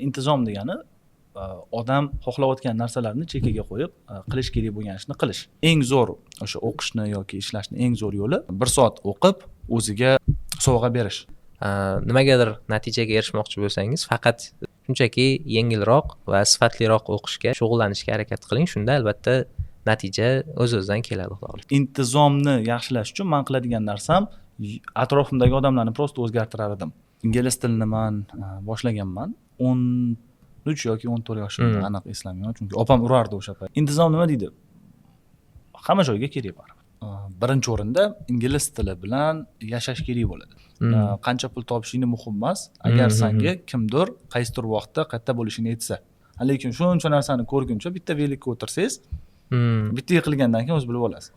intizom degani odam xohlayotgan narsalarni chekkaga qo'yib qilish kerak bo'lgan ishni qilish. Eng zo'r o'sha o'qishni yoki ishlashni eng zo'r yo'li 1 soat o'qib o'ziga sovg'a berish. Nimagadir natijaga erishmoqchi bo'lsangiz, faqat shunchaki yengilroq va sifatliroq o'qishga, shug'ullanishga harakat qiling. Shunda albatta natija o'z-o'zidan keladi, xudo xohlasa. Intizomni yaxshilash uchun men qiladigan narsam atrofimdagi odamlarni prosta o'zgartirar edim. Ingliz tilini men boshlaganman. 13 yoki 14 yoshimda, aniq eslamayman, chunki opam urardi o'sha payt. Intizom nima deydi? Hamma joyga kerak bor. Birinchi o'rinda ingliz tili bilan yashash kerak bo'ladi. Qancha pul topishing muhim emas, agar senga kimdir qaysidir vaqtda qayerda bo'lishini aytsa. Lekin shuncha narsani ko'rguncha bitta velikka o'tirsangiz, bitta yiqilgandan keyin o'z bilib olasiz.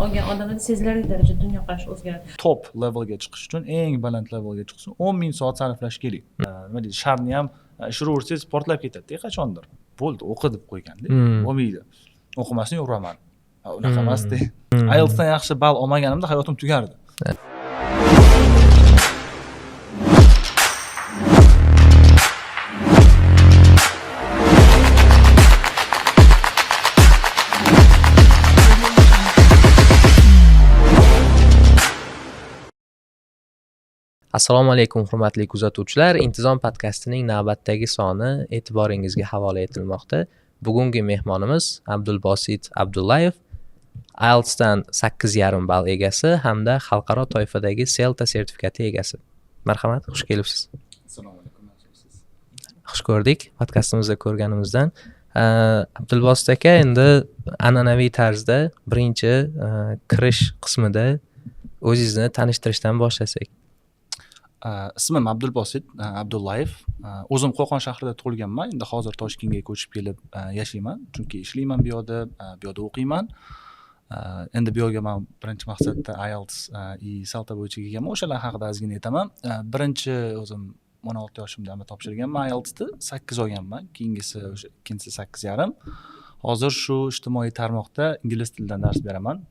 Olgan odamda sezilarli darajada dunyoqarash o'zgaradi. Top levelga chiqish uchun, eng baland levelga chiqish uchun 10 ming soat sarflash kerak. Nima deydi? Sharni ham ishuraversangiz portlab ketadi qachondir. Bo'ldi, o'qi deb qo'yganda. Bo'lmaydi. O'qimasdan uraman. Unaqa emas-da. IELTSdan yaxshi ball olmaganimda hayotim tugardi. Assalomu alaykum hurmatli kuzatuvchilar. Intizom podkastining navbatdagi soni e'tiboringizga havola etilmoqda. Bugungi mehmonimiz Abdulbosit Abdullayev, IELTSdan 8,5 ball egasi hamda xalqaro toifadagi CELTA sertifikati egasi. Marhamat, xush kelibsiz. Assalomu alaykum. Xush ko'rdik podkastimizda ko'rganimizdan. Abdulbosit aka, endi an'anaviy tarzda birinchi kirish qismida o'zingizni tanishtirishdan boshlasak. Ismim Abdulbosit Abdullayev. O'zim Qo'qon shahrida tug'ilganman. Endi hozir Toshkentga ko'chib kelib yashayman, chunki ishlayman bu yoqda o'qiyman. Endi bu yerga men birinchi maqsadda IELTS CELTA bo'yicha kelganman. O'shalar haqida ozgina aytaman. Birinchi o'zim 16 yoshimda topshirganman IELTSni, 8 olganman. Keyingisi o'sha ikkinchisi 8,5. Hozir shu ijtimoiy tarmoqda ingliz tilidan dars beraman.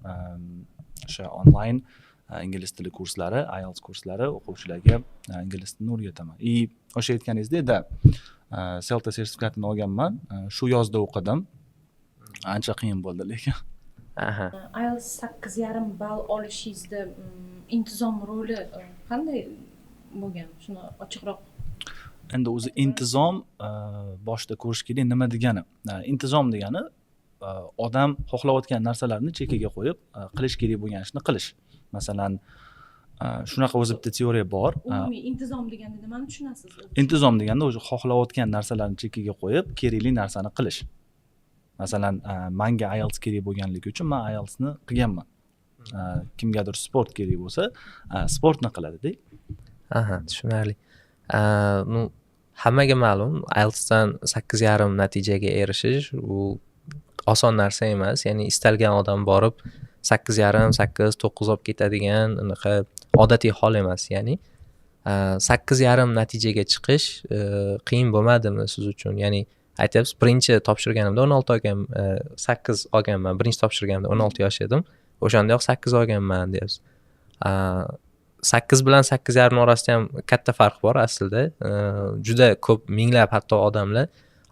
O'sha onlayn ingliz tili kurslari, IELTS kurslari o'quvchilarga ingliz tilini o'rgataman. O'sha aytganingizdek, CELTA sertifikatini olganman. Shu yozda o'qidim. Ancha qiyin bo'ldi lekin. IELTS 8,5 ball olishingizda intizom roli qanday bo'lgan? Shuni ochiqroq. Endi o'zi intizom boshda ko'rish kerak nima degani. Intizom degani odam xohlayotgan narsalarni chekkaga qo'yib qilish kerak bo'lgan ishni qilish. Masalan, shunaqa o'zi bitta teoriya bor. Umumiy intizom deganda nimani tushunasiz? Intizom deganda o'zi xohlayotgan narsalarni chekkaga qo'yib, kerakli narsani qilish. Masalan, menga IELTS kerak bo'lganligi uchun men IELTSni qilganman. Kimgadir sport kerak bo'lsa, sportni qiladi-da. Tushunarli. Hammaga ma'lum, IELTSdan 8,5 natijaga erishish u oson narsa emas. Ya'ni istalgan odam borib 8,5, 8, 9 olib ketadigan unaqa odatiy hol emas. Ya'ni 8,5 natijaga chiqish qiyin bo'lmadimi siz uchun? Ya'ni aytyapsiz, birinchi topshirganimda 16 olgan, 8 olganman. Birinchi topshirganimda 16 yosh edim. O'shanda yoq 8 olganman deyapsiz. 8 bilan 8,5 orasida ham katta farq bor aslida. Juda ko'p minglab hatto odamlar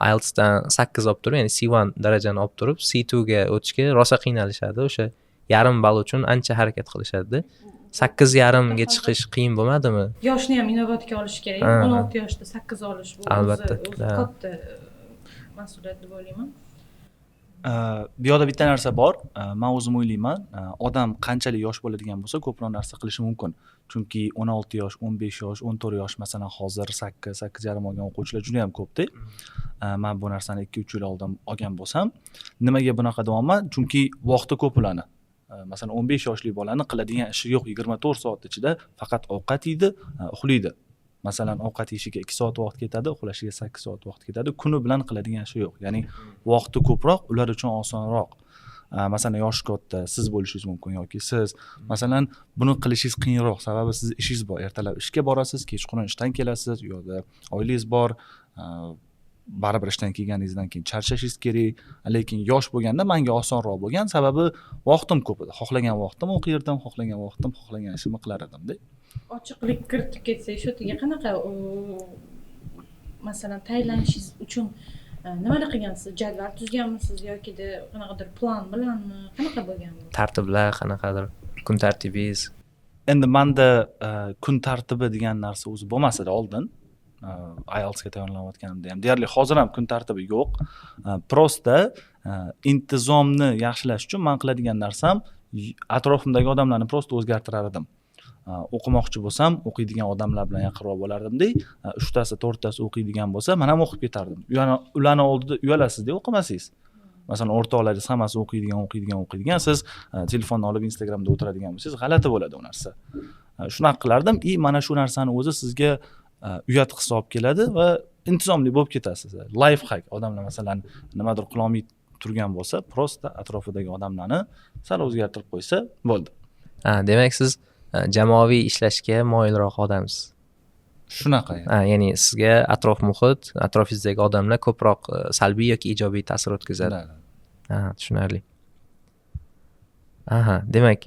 IELTSdan 8 olib turib, ya'ni C1 darajani olib turib, C2 ga o'tishga rosa qiynalishadi. O'sha yarim ball uchun ancha harakat qilishadi. 8,5 ga chiqish qiyin bo'lmadimi? Yoshni ham inobatga olish kerak. 16 yoshda 8 olish bu albatta katta mas'uliyat deb o'ylayman. Bu yerda bitta narsa bor. Men o'zim o'ylayman, odam qanchalik yosh bo'ladigan bo'lsa, ko'proq narsa qilishi mumkin. Chunki 16 yosh, 15 yosh, 14 yosh, masalan, hozir 8, 8,5 olgan o'quvchilar juda ham ko'p-da. Men bu narsani 2-3 yil oldin olgan bo'lsam, nimaga bunaqa deyapman? Chunki vaqti ko'p ularni. Masalan, 15 yoshli bolani qiladigan ishi yo'q. 24 soat ichida faqat ovqat yeydi, uxlaydi. Masalan, ovqat yeyishiga 2 soat vaqt ketadi, uxlashiga 8 soat vaqt ketadi. Kuni bilan qiladigan ishi yo'q. Ya'ni vaqti ko'proq, ular uchun osonroq. Masalan, yoshi katta siz bo'lishingiz mumkin yoki siz, masalan, buni qilishingiz qiyinroq. Sababi siz ishingiz bor. Ertalab ishga borasiz, kechqurun ishdan kelasiz, u yerda oilangiz bor. Baribir ishdan kelganingizdan keyin charchashingiz kerak. Lekin yosh bo'lganda menga osonroq bo'lgan, sababi vaqtim ko'p edi. Xohlagan vaqtim o'qirdim, xohlagan vaqtim xohlagan ishimni qilar edim-da. Ochiqlik kiritib ketsak, shu yerga qanaqa masalan tayyorlanishingiz uchun nimalar qilgansiz? Jadval tuzganmisiz yokida qanaqadir plan bilanmi? Qanaqa bo'lgan bu? Tartiblar qanaqadir, kun tartibingiz. Endi menda kun tartibi degan narsa o'zi bo'lmasada oldin IELTSga tayyorlanayotganimda ham deyarli hozir ham kun tartibi yo'q. Prosta intizomni yaxshilash uchun men qiladigan narsam atrofimdagi odamlarni prosta o'zgartirar edim. O'qimoqchi bo'lsam, o'qiydigan odamlar bilan yaqinroq bo'lardimda, 3tasi 4tasi o'qiydigan bo'lsa, men ham o'qib ketardim. Ularning oldida uyalasizda o'qimasangiz. Masalan, o'rtoqlaringiz hammasi o'qiydigan, siz telefonni olib Instagramda o'tiradigan bo'lsangiz, g'alati bo'ladi u narsa. Shunaqa qilardim. Mana shu narsani o'zi sizga uyat hisob keladi va intizomli bo'lib ketasiz. Life hack. Odamlar masalan nimadir qilolmay turgan bo'lsa, prosta atrofidagi odamlarni sal o'zgartirib qo'ysa bo'ldi. Demak siz jamoaviy ishlashga moyilroq odamsiz. Shunaqa. Ya'ni sizga atrof muhit, atrofingizdagi odamlar ko'proq salbiy yoki ijobiy ta'sir o'tkazadi. Tushunarli. Demak,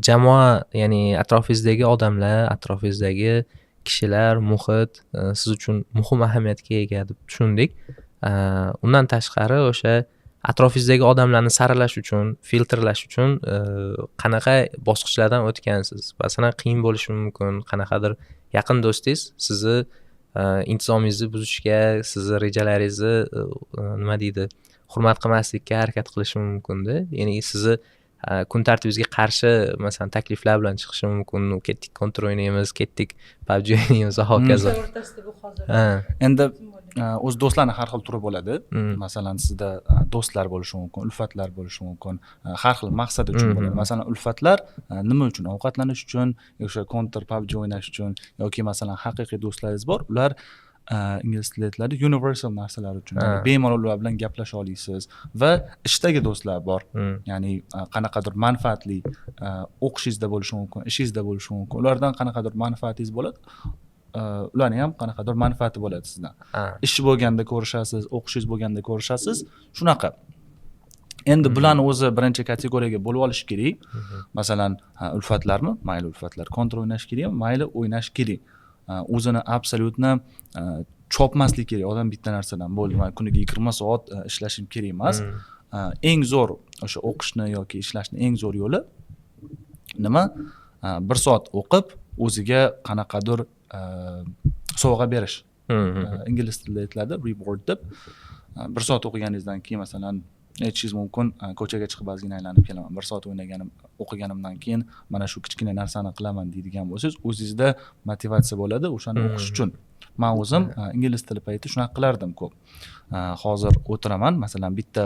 jamoa, ya'ni atrofingizdagi odamlar, atrofingizdagi kishilar, muhit siz uchun muhim ahamiyatga ega deb tushundik. Undan tashqari o'sha atrofingizdagi odamlarni saralash uchun, filtrlash uchun qanaqa bosqichlardan o'tgansiz? Masalan, qiyin bo'lishi mumkin, qanaqadir yaqin do'stingiz sizni intizomingizni buzishga, sizni rejalaringizni nima deydi, hurmat qilmaslikka harakat qilishi mumkin-da. Ya'ni sizni kun tartibingizga qarshi masalan takliflar bilan chiqishi mumkin. Ketdik kontra o'ynaymiz, ketdik PUBG o'ynaymiz va hokazo. O'rtasida bu hozir. Endi o'z do'stlarning har xil turi bo'ladi. Masalan, sizda do'stlar bo'lishi mumkin, ulfatlar bo'lishi mumkin. Har xil maqsad uchun bo'ladi. Masalan, ulfatlar nima uchun? Ovqatlanish uchun, yoki counter PUBG o'ynash uchun, yoki masalan haqiqiy do'stlaringiz bor. Ular ingliz tilida aytiladi universal narsalar uchun. Ya'ni bemalol ular bilan gaplasha olasiz va ishdagi do'stlar bor. Ya'ni qanaqadir manfaatli o'qishingizda bo'lishi mumkin, ishingizda bo'lishi mumkin. Ulardan qanaqadir manfaatingiz bo'ladi. Ularning ham qanaqadir manfaati bo'ladi sizdan. Ish bo'lganda ko'rishasiz, o'qishingiz bo'lganda ko'rishasiz. Shunaqa. Endi bularni o'zi birinchi kategoriyaga bo'lib olish kerak. Masalan, ulfatlarmi? Mayli ulfatlar. Kontra o'ynash kerakmi? Mayli o'ynash kerak. O'zini absolyutni chopmaslik kerak. Odam bitta narsadan bo'ldi. Men kuniga 20 soat ishlashim kerak emas. Eng zo'r o'sha o'qishni yoki ishlashni eng zo'r yo'li nima? 1 soat o'qib, o'ziga qanaqadir sovg'a berish. Ingliz tilida aytiladi reward deb. 1 soat o'qiganingizdan keyin masalan aytishingiz mumkin, ko'chaga chiqib ozgina aylanib kelaman. 1 soat o'qiganimdan keyin mana shu kichkina narsani qilaman deydigan bo'lsangiz, o'zingizda motivatsiya bo'ladi o'shani o'qish uchun. Men o'zim ingliz tili payti shunaqa qilardim ko'p. Hozir o'tiraman, masalan bitta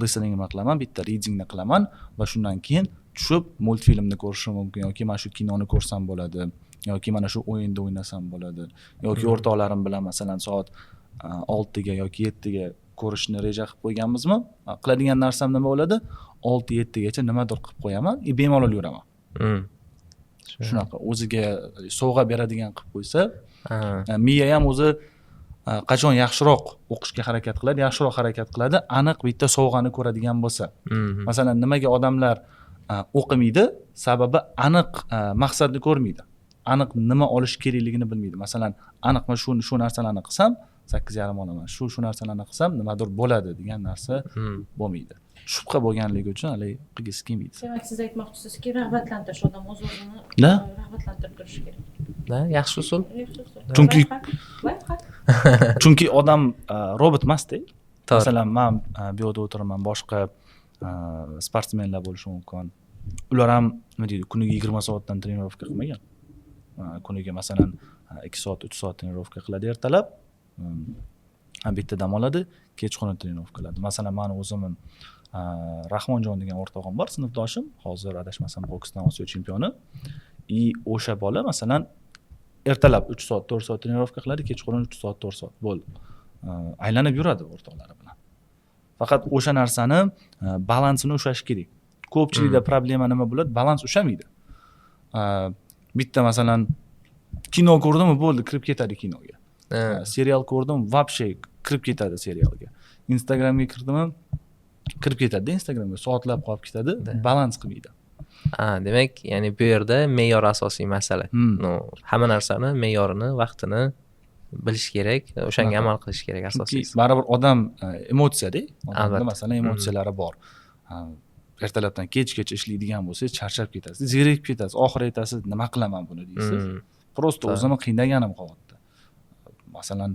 listeningni qilaman, bitta readingni qilaman va shundan keyin tushib multfilmni ko'rishim mumkin yoki mana shu kinoni ko'rsam bo'ladi. Yoki mana shu o'yinda o'ynasam bo'ladi. Yoki o'rtoqlarim bilan masalan soat 6 ga yoki 7 ga ko'rishni reja qilib qo'yganmizmi? Qiladigan narsam nima bo'ladi? 6-7 gacha nimadir qilib qo'yaman, bemalol yuraman. Shunaqa o'ziga sovg'a beradigan qilib qo'ysa, miya ham o'zi qachon yaxshiroq o'qishga harakat qiladi, yaxshiroq harakat qiladi, aniq bitta sovg'ani ko'radigan bo'lsa. Masalan, nimaga odamlar o'qimaydi? Sababi aniq maqsadni ko'rmaydi. Aniq nima olish kerakligini bilmaydi. Masalan, aniq men shu narsalarni qilsam 8,5 olaman. Shu narsalarni qilsam nimadir bo'ladi degan narsa bo'lmaydi. Shubha bo'lganligi uchun hali qilgisi kelmaydi. Demak, siz aytmoqchisizki, rag'batlantirish odam o'z-o'zini rag'batlantirib turishi kerak. Yaxshi usul. Chunki odam robot emas-da. Masalan, men bu yerda o'tiraman, boshqa sportsmenlar bo'lishi mumkin. Ular ham nima deydi, kuniga 20 soatdan trenirovka qilmagan. Kuniga masalan 2 soat, 3 soat trenirovka qiladi ertalab. Bitta dam oladi, kechqurun trenirovka qiladi. Masalan, men o'zim Rahmonjon degan o'rtog'im bor, sinfdoshim, hozir adashmasam boksdan Osiyo chempioni. O'sha bola masalan ertalab 3 soat, 4 soat trenirovka qiladi, kechqurun 3 soat, 4 soat bo'ldi. Aylanib yuradi o'rtoqlari bilan. Faqat o'sha narsani balansini ushlash kerak. Ko'pchilikda problema nima bo'ladi? Balans ushlamaydi. Bitta masalan kino ko'rdimmi bo'ldi, kirib ketadi kinoga. Serial ko'rdim, вообще kirib ketadi serialga. Instagramga kirdimmi, kirib ketadi Instagramga, soatlab qolib ketadi, balans qilmaydi. Demak, ya'ni bu yerda me'yor asosiy masala. Hamma narsani me'yorini, vaqtini bilish kerak, o'shanga Shunaqa. amal qilish kerak Chunki asosiysi. baribir odam emotsiyada, odamda Albatta. masalan emotsiyalari bor. Ertalabdan kechgacha ishlaydigan bo'lsangiz charchab ketasiz, zerikib ketasiz, oxiri aytasiz nima qilaman buni deysiz. Prosta o'zimni qiynaganim qolyapti. Masalan,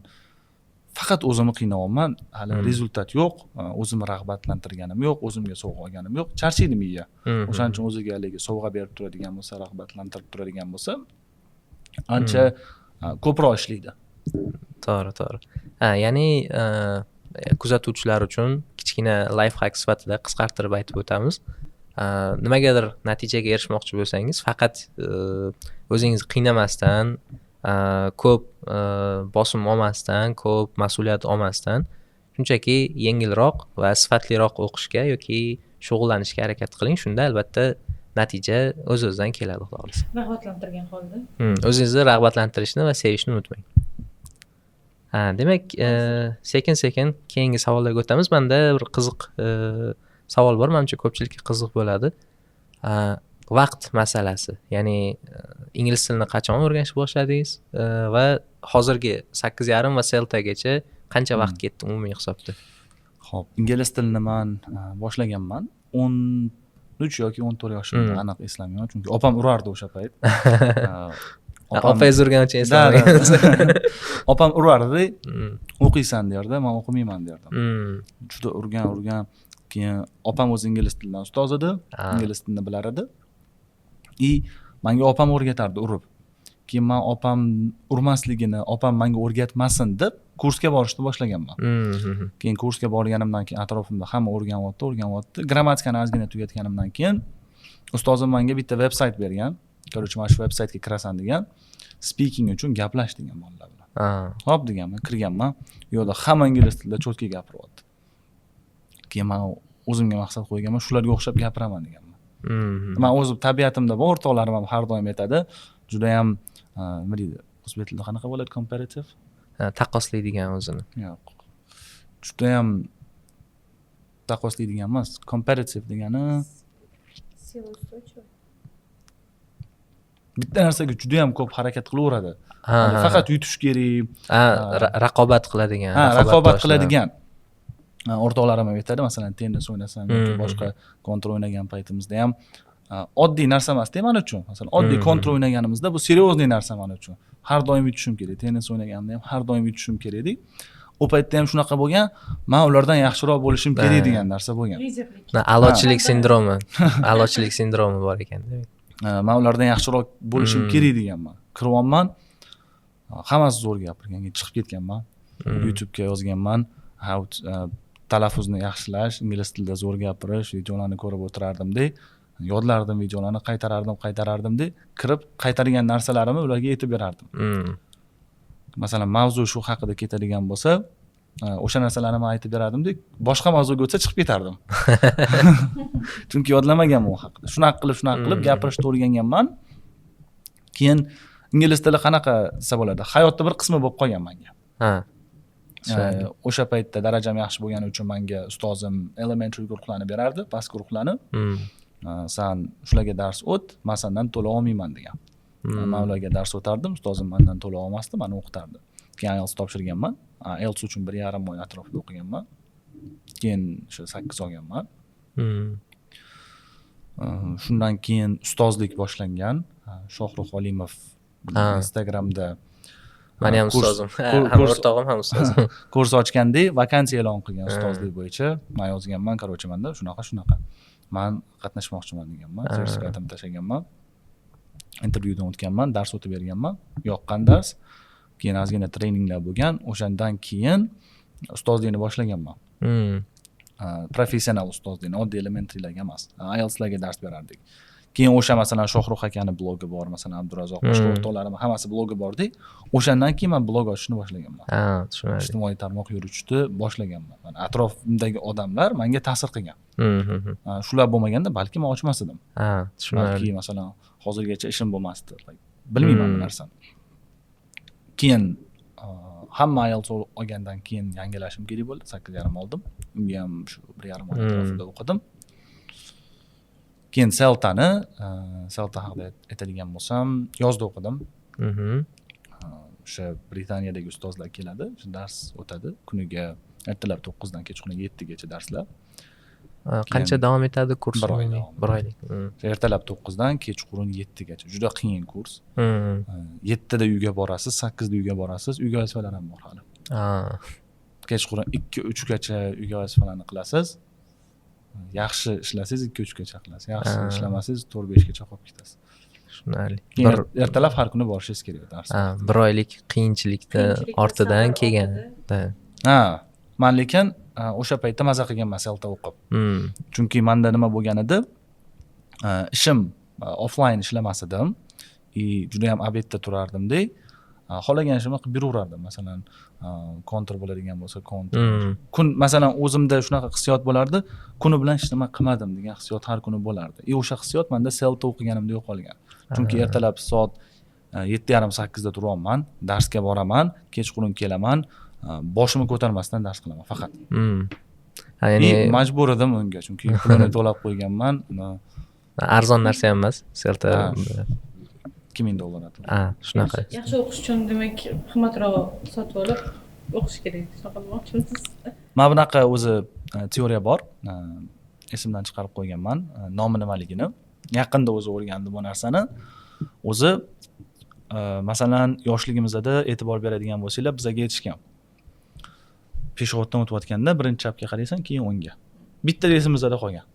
faqat o'zimni qiynayapman, hali rezultat yo'q, o'zimni rag'batlantirganim yo'q, o'zimga sovg'a olganim yo'q, charchaydi miya. O'shaning uchun o'ziga haligi sovg'a berib turadigan bo'lsa, rag'batlantirib turadigan bo'lsa, ancha ko'proq ishlaydi. To'g'ri. Ya'ni kuzatuvchilar uchun kichkina life hack sifatida qisqartirib aytib o'tamiz. Nimagadir natijaga erishmoqchi bo'lsangiz, faqat o'zingizni qiynamasdan, ko'p bosim olmasdan, ko'p mas'uliyat olmasdan, shunchaki yengilroq va sifatliroq o'qishga yoki shug'ullanishga harakat qiling. Shunda albatta natija o'z-o'zidan keladi, xudo xohlasa. Rag'batlantirgan holda. O'zingizni rag'batlantirishni va sevishni unutmang. Demak, sekin-sekin keyingi savollarga o'tamiz. Menda bir qiziq savol bor, menimcha ko'pchilikka qiziq bo'ladi. Vaqt masalasi. Ya'ni ingliz tilini qachon o'rganishni boshladingiz va hozirgi 8.5 va Celta'gacha qancha vaqt ketdi umumiy hisobda? Xo'p, ingliz tilini men boshlaganman 13 yoki 14 yoshimda, aniq eslamayman, chunki opam urardi o'sha payt. Opangiz urgani uchun eslamagansiz. Opam urardi, o'qiysan derdi, men o'qimayman derdim. Juda urgan. Keyin opam o'zi ingliz tilidan ustoz edi, ingliz tilini bilar edi. Menga opam o'rgatardi urib. Keyin men opam urmasligini, opam menga o'rgatmasin deb kursga borishni boshlaganman. Keyin kursga borganimdan keyin atrofimda hamma o'rganyapti. Grammatikani ozgina tugatganimdan keyin ustozim menga bitta veb-sayt bergan. Korоче, mana shu veb-saytga kirasan degan. Speaking uchun gaplash degan bolalar bilan. Xo'p deganman, kirganman. Yo'qda hamma ingliz tilida cho'tka gapiryapti. Keyin men o'zimga maqsad qo'yganman, shularga o'xshab gapiraman deganman. Men o'zim tabiatimda bor, o'rtoqlarim ham har doim aytadi, juda ham nima deydi? O'zbek tilida qanaqa bo'ladi comparative? Taqqoslaydigan o'zini. Yo'q. Juda ham taqqoslaydigan emas, comparative degani bitta narsaga juda ham ko'p harakat qilaveradi. Faqat yutish kerak. Raqobat qiladigan. Raqobat qiladigan. O'rtoqlarim ham aytadi, masalan, tennis o'ynasam yoki boshqa kontra o'ynagan paytimizda ham oddiy narsa emas-da men uchun. Masalan, oddiy kontra o'ynaganimizda bu seriozniy narsa men uchun. Har doim yutishim kerak. Tennis o'ynaganimda ham har doim yutishim kerak edi. O paytda ham shunaqa bo'lgan, men ulardan yaxshiroq bo'lishim kerak degan narsa bo'lgan. A'lochilik sindromi. A'lochilik sindromi bor ekan, demak. Men ulardan yaxshiroq bo'lishim kerak deganman. Kiryapman. Hammasi zo'r gapirgan, chiqib ketganman. YouTube'ga yozganman. Talaffuzni yaxshilash, ingliz tilida zo'r gapirish, videolarni ko'rib o'tirardim-da, yodlardim videolarni, qaytarardim-da, kirib qaytargan narsalarimni ularga aytib berardim. Masalan, mavzu shu haqida ketadigan bo'lsa, o'sha narsalarni men aytib berardim-da, boshqa mavzuga o'tsa chiqib ketardim. Chunki yodlamaganman u haqida. Shunaqa qilib gapirishni o'rganganman. Keyin ingliz tili qanaqa desa bo'ladi? Hayotda bir qismi bo'lib qolgan menga. O'sha paytda darajam yaxshi bo'lgani uchun menga ustozim elementary guruhlarni berardi, past guruhlarni. Sen shularga dars o't, men sendan to'la olmayman degan. Men ularga dars o'tardim, ustozim mendan to'la olmasdi, meni o'qitardi. Keyin IELTS topshirganman. IELTS uchun 1,5 oy atrofida o'qiganman. Keyin o'sha 8 olganman. Shundan keyin ustozlik boshlangan. Shohrux Olimov Instagramda meni ham ustozim. Ham o'rtog'im ham ustozim. Kurs ochganda vakansiya e'lon qilgan ustozlik bo'yicha. Men yozganman, короче, menda shunaqa. Men qatnashmoqchiman deganman, sertifikatimni tashlaganman. Intervyudan o'tganman, dars o'tib berganman. Yoqqan dars. Keyin ozgina treninglar bo'lgan. O'shandan keyin ustozlikni boshlaganman. Professional ustozlikni, oddiy elementarylarga emas. IELTSlarga dars berardik. Keyin o'sha masalan Shohrux akani blogi bor, masalan Abdurazzoq boshqa o'rtoqlarim hammasi blogi bor-da. O'shandan keyin men blog ochishni boshlaganman. Tushunarli. Ijtimoiy tarmoq yuritishni boshlaganman. Mana atrofimdagi odamlar menga ta'sir qilgan. Shular bo'lmaganda balki men ochmas edim. Tushunarli. Balki masalan hozirgacha ishim bo'lmasdi. Bilmayman bu narsani. Keyin hamma IELTS olgandan keyin yangilashim kerak bo'ldi. 8,5 oldim. Unga ham shu 1,5 oy atrofida o'qidim. Keyin Celta haqida aytadigan bo'lsam, yozda o'qidim. o'sha Britaniyadagi ustozlar keladi, o'sha dars o'tadi. Kuniga ertalab 9 dan kechqurun 7 gacha darslar. Qancha davom etadi kurs? Bir oy davom Bir oylik. Ertalab 9 dan kechqurun 7 gacha. Juda qiyin kurs. 7 da uyga borasiz, 8 da uyga borasiz. Uyga vazifalar ham bor hali. Kechqurun 2-3 gacha uyga vazifalarni qilasiz. Yaxshi ishlasangiz 2-3 gacha qilasiz. Yaxshi ishlamasangiz 4-5 gacha qolib ketasiz. Tushunarli. Ertalab har kuni borishingiz kerak darsga. Bir oylik qiyinchilikni ortidan kelgan. Ha, men lekin o'sha paytda maza qilganman Celta o'qib. Chunki menda nima bo'lgan edi? Ishim offline ishlamas edim. Juda ham obedda turardim-da. Xohlagan ishimni qilib yuraverardim. Masalan, kontor bo'ladigan bo'lsa, kontor. Kun masalan o'zimda shunaqa hissiyot bo'lardi, kuni bilan hech nima qilmadim degan hissiyot har kuni bo'lardi. O'sha hissiyot menda Celta o'qiganimda yo'qolgan. Chunki ertalab soat 7:30-8 da turyapman, darsga boraman, kechqurun kelaman, boshimni ko'tarmasdan dars qilaman faqat. Ya'ni majbur edim unga, chunki pulini to'lab qo'yganman. Arzon narsa ham emas, Celta $2000. Shunaqa. Yaxshi o'qish uchun demak qimmatroq sotib olib o'qish kerak. Shunaqa demoqchimisiz? Mana bunaqa o'zi teoriya bor. Esimdan chiqarib qo'yganman. Nomi nimaligini. Yaqinda o'zi o'rgandim bu narsani. O'zi masalan yoshligimizda e'tibor beradigan bo'lsanglar, bizga aytishgan. Peshobdan o'tayotganda birinchi chapga qaraysan, keyin o'ngga. Bitta resimizda qolgan.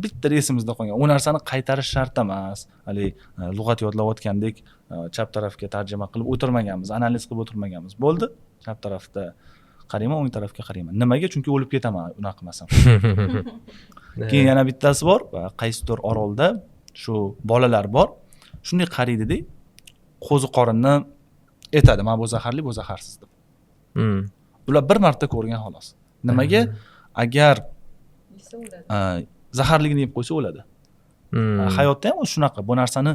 Bitta resimizda qolgan. U narsani qaytarish shart emas. Hali lug'at yodlayotgandek chap tarafga tarjima qilib o'tirmaganmiz, analiz qilib o'tirmaganmiz. Bo'ldi. Chap tarafda qarayman, o'ng tarafga qarayman. Nimaga? Chunki o'lib ketaman unaqa qilmasam. Keyin yana bittasi bor, qaysidir orolda shu bolalar bor. Shunday qaraydi-da, qo'zi qorinni etadi. Mana bu zaharli, bu zaharsiz deb. Ular bir marta ko'rgan xolos. Nimaga? Agar zaharligini yeb qo'ysa o'ladi. Hayotda ham shunaqa. Bu narsani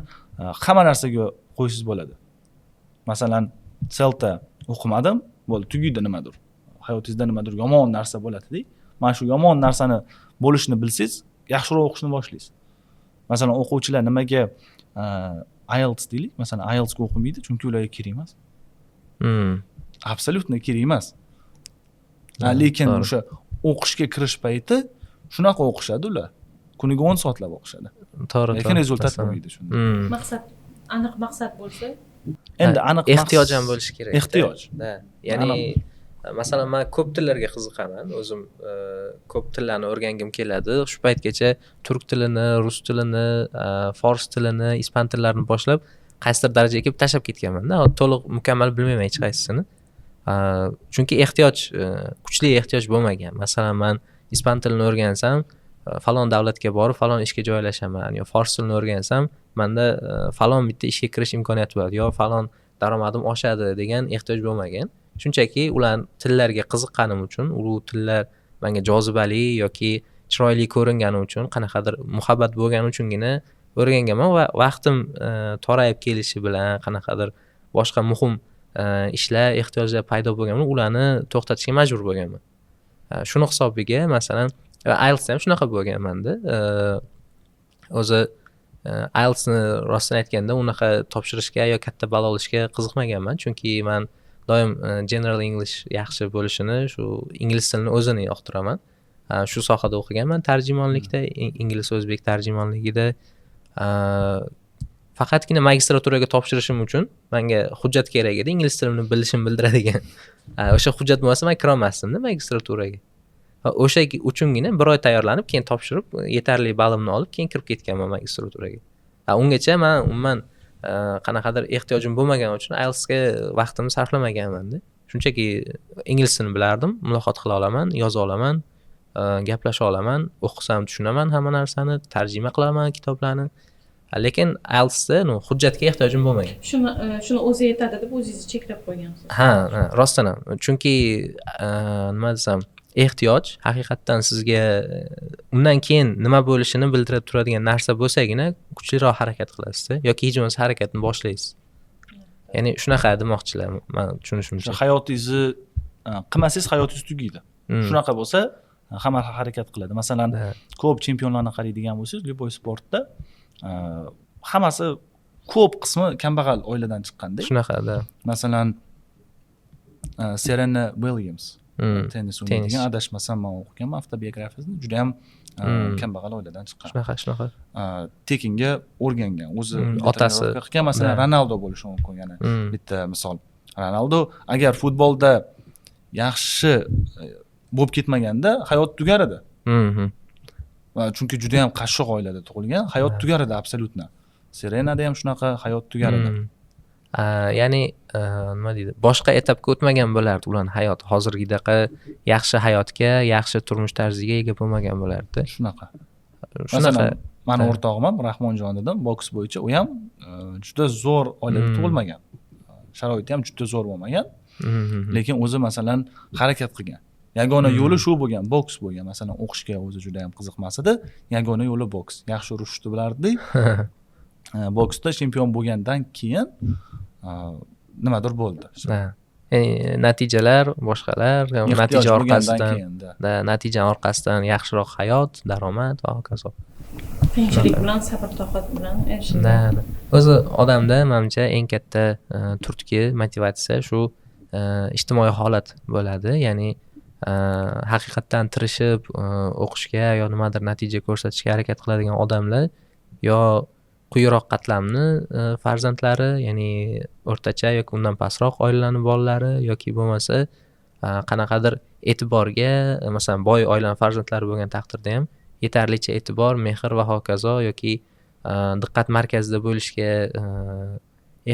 hamma narsaga qo'ysiz bo'ladi. Masalan, Celta o'qimadim, bo'ldi, tugaydi nimadir. Hayotingizda nimadir yomon narsa bo'ladi-da. Mana shu yomon narsani bo'lishini bilsangiz, yaxshiroq o'qishni boshlaysiz. Masalan, o'quvchilar nimaga IELTS deylik, masalan, IELTS ga o'qimaydi, chunki ularga kerak emas. Absolutno kerak emas. Lekin o'sha o'qishga kirish payti shunaqa o'qishadi ular. Kuniga 10 soatlab o'qishadi. To'g'ri. Lekin rezultat bo'lmaydi shunda. Maqsad, aniq maqsad bo'lsa, endi aniq ehtiyoj ham bo'lishi kerak. Ehtiyoj. Ya'ni masalan men ko'p tillarga qiziqaman. O'zim ko'p tillarni o'rgangim keladi. Shu paytgacha turk tilini, rus tilini, fors tilini, ispan tillarini boshlab qaysidir darajaga kelib tashlab ketganman-da. To'liq mukammal bilmayman hech qaysisini. Chunki ehtiyoj, kuchli ehtiyoj bo'lmagan. Masalan, men ispan tilini o'rgansam, falon davlatga borib, falon ishga joylashaman. Yo fors tilini o'rgansam, menda falon bitta ishga kirish imkoniyati bor. Yo falon daromadim oshadi degan ehtiyoj bo'lmagan. Shunchaki ular tillarga qiziqqanim uchun, u tillar menga jozibali yoki chiroyli ko'ringani uchun, qanaqadir muhabbat bo'lgani uchungina o'rganganman va vaqtim torayib kelishi bilan qanaqadir boshqa muhim ishlar, ehtiyojlar paydo bo'lganda ularni to'xtatishga majbur bo'lganman. Shuni hisobiga masalan IELTS ham shunaqa bo'lganmanda. O'zi IELTS ni rostini aytganda unaqa topshirishga yo katta ball olishga qiziqmaganman, chunki men doim General English yaxshi bo'lishini, shu ingliz tilini o'zini yoqtiraman. Shu sohada o'qiganman, tarjimonlikda, ingliz o'zbek tarjimonligida. Faqatgina magistraturaga topshirishim uchun menga hujjat kerak edi, ingliz tilini bilishim bildiradigan. O'sha hujjat bo'lmasa men kira olmasdim-da magistraturaga. O'sha uchungina bir oy tayyorlanib, keyin topshirib, yetarli ballimni olib, keyin kirib ketganman magistraturaga. Ungacha men umuman qanaqadir ehtiyojim bo'lmagani uchun IELTS ga vaqtimni sarflamaganman-da. Shunchaki ingliz tilini bilardim, muloqot qila olaman, yoza olaman, gaplasha olaman, o'qisam tushunaman hamma narsani, tarjima qilaman kitoblarni. Lekin IELTS da hujjatga ehtiyojim bo'lmagan. Shuni o'zi yetadi deb o'zingizni cheklab qo'ygansiz. Ha, rostdan ham. Chunki nima desam, ehtiyoj haqiqatdan sizga undan keyin nima bo'lishini bildirib turadigan narsa bo'lsagina kuchliroq harakat qilasiz yoki hech bo'lmasa harakatni boshlaysiz. Ya'ni shunaqa demoqchilar, men tushunishimcha. Hayotingizni qilmasangiz hayotingiz tugaydi. Shunaqa bo'lsa, hamma harakat qiladi. Masalan, ko'p chempionlarni qaraydigan bo'lsangiz, любой sportda hammasi ko'p qismi kambag'al oiladan chiqqanda. Shunaqada. Masalan, Serena Williams tennis o'ynaydigan, adashmasam men o'qiganman avtobiografiyasini, juda ham kambag'al oiladan chiqqan. Shunaqa. Tekinga o'rgangan, o'zi otasi qilgan. Masalan, Ronaldo bo'lishi mumkin, yana bitta misol. Ronaldo agar futbolda yaxshi bo'lib ketmaganda hayot tugar edi. Chunki juda ham qashshoq oilada tug'ilgan, hayot tugar edi absolyutno. Serenada ham shunaqa hayot tugar edi. Ya'ni nima deydi? Boshqa etapga o'tmagan bo'lardi ularning hayoti. Hozirgidaqa yaxshi hayotga, yaxshi turmush tarziga ega bo'lmagan bo'lardi. Shunaqa. Mani o'rtog'im ham Rahmonjon dedim, boks bo'yicha, u ham juda zo'r oilada tug'ilmagan. Sharoiti ham juda zo'r bo'lmagan. Lekin o'zi masalan harakat qilgan. Yagona yo'li shu bo'lgan, boks bo'lgan. Masalan, o'qishga o'zi juda ham qiziqmas edi. Yagona yo'li boks. Yaxshi urushni bilardi. Boksda chempion bo'lgandan keyin nimadir bo'ldi. Natijalar boshqalar, natija orqasidan yaxshiroq hayot, daromad va hokazo. Qiyinchilik bilan, sabr toqat bilan erishildi. O'zi odamda menimcha eng katta turtki, motivatsiya shu ijtimoiy holat bo'ladi. Ya'ni haqiqatdan tirishib o'qishga yo nimadir natija ko'rsatishga harakat qiladigan odamlar yo quyiroq qatlamni farzandlari, ya'ni o'rtacha yoki undan pastroq oilalarning bolalari yoki bo'lmasa qanaqadir e'tiborga, masalan, boy oilaning farzandlari bo'lgan taqdirda ham yetarlicha e'tibor, mehr va hokazo yoki diqqat markazida bo'lishga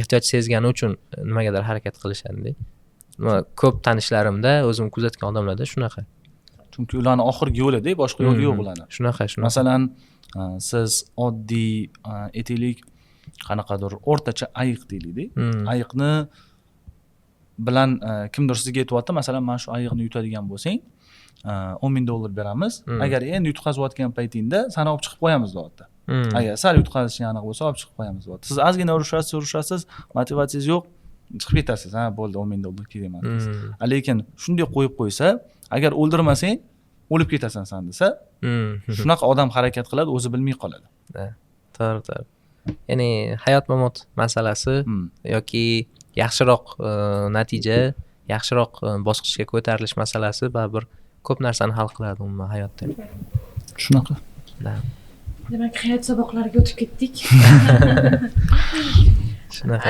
ehtiyoj sezgani uchun nimagadir harakat qilishadi. Ko'p tanishlarimda, o'zim kuzatgan odamlarda shunaqa. Chunki ularning oxirgi yo'lida boshqa yo'l yo'q ularning. Shunaqa. Masalan, siz oddiy aytaylik qanaqadir o'rtacha ayiq deylik. Ayiqni bilan kimdir sizga aytyapti, masalan, men shu ayiqni yutadigan bo'lsang, $10,000 beramiz. Agar endi yutqazayotgan paytingda seni olib chiqib qo'yamiz deyapti. Agar sal yutqazishing aniq bo'lsa, olib chiqib qo'yamiz deyapti. Siz ozgina urushasiz, motivatsiyangiz yo'q, chiqib ketasiz. Ha, bo'ldi, $10,000 kerak emas. Lekin shunday qo'yib qo'ysa, agar o'ldirmasang, o'lib ketasan sen desa, shunaqa odam harakat qiladi, o'zi bilmay qoladi. To'g'ri. Ya'ni hayot mamot masalasi yoki yaxshiroq natija, yaxshiroq bosqichga ko'tarilish masalasi baribir ko'p narsani hal qiladi umuman hayotda. Shunaqa. Demak, hayot saboqlariga o'tib ketdik.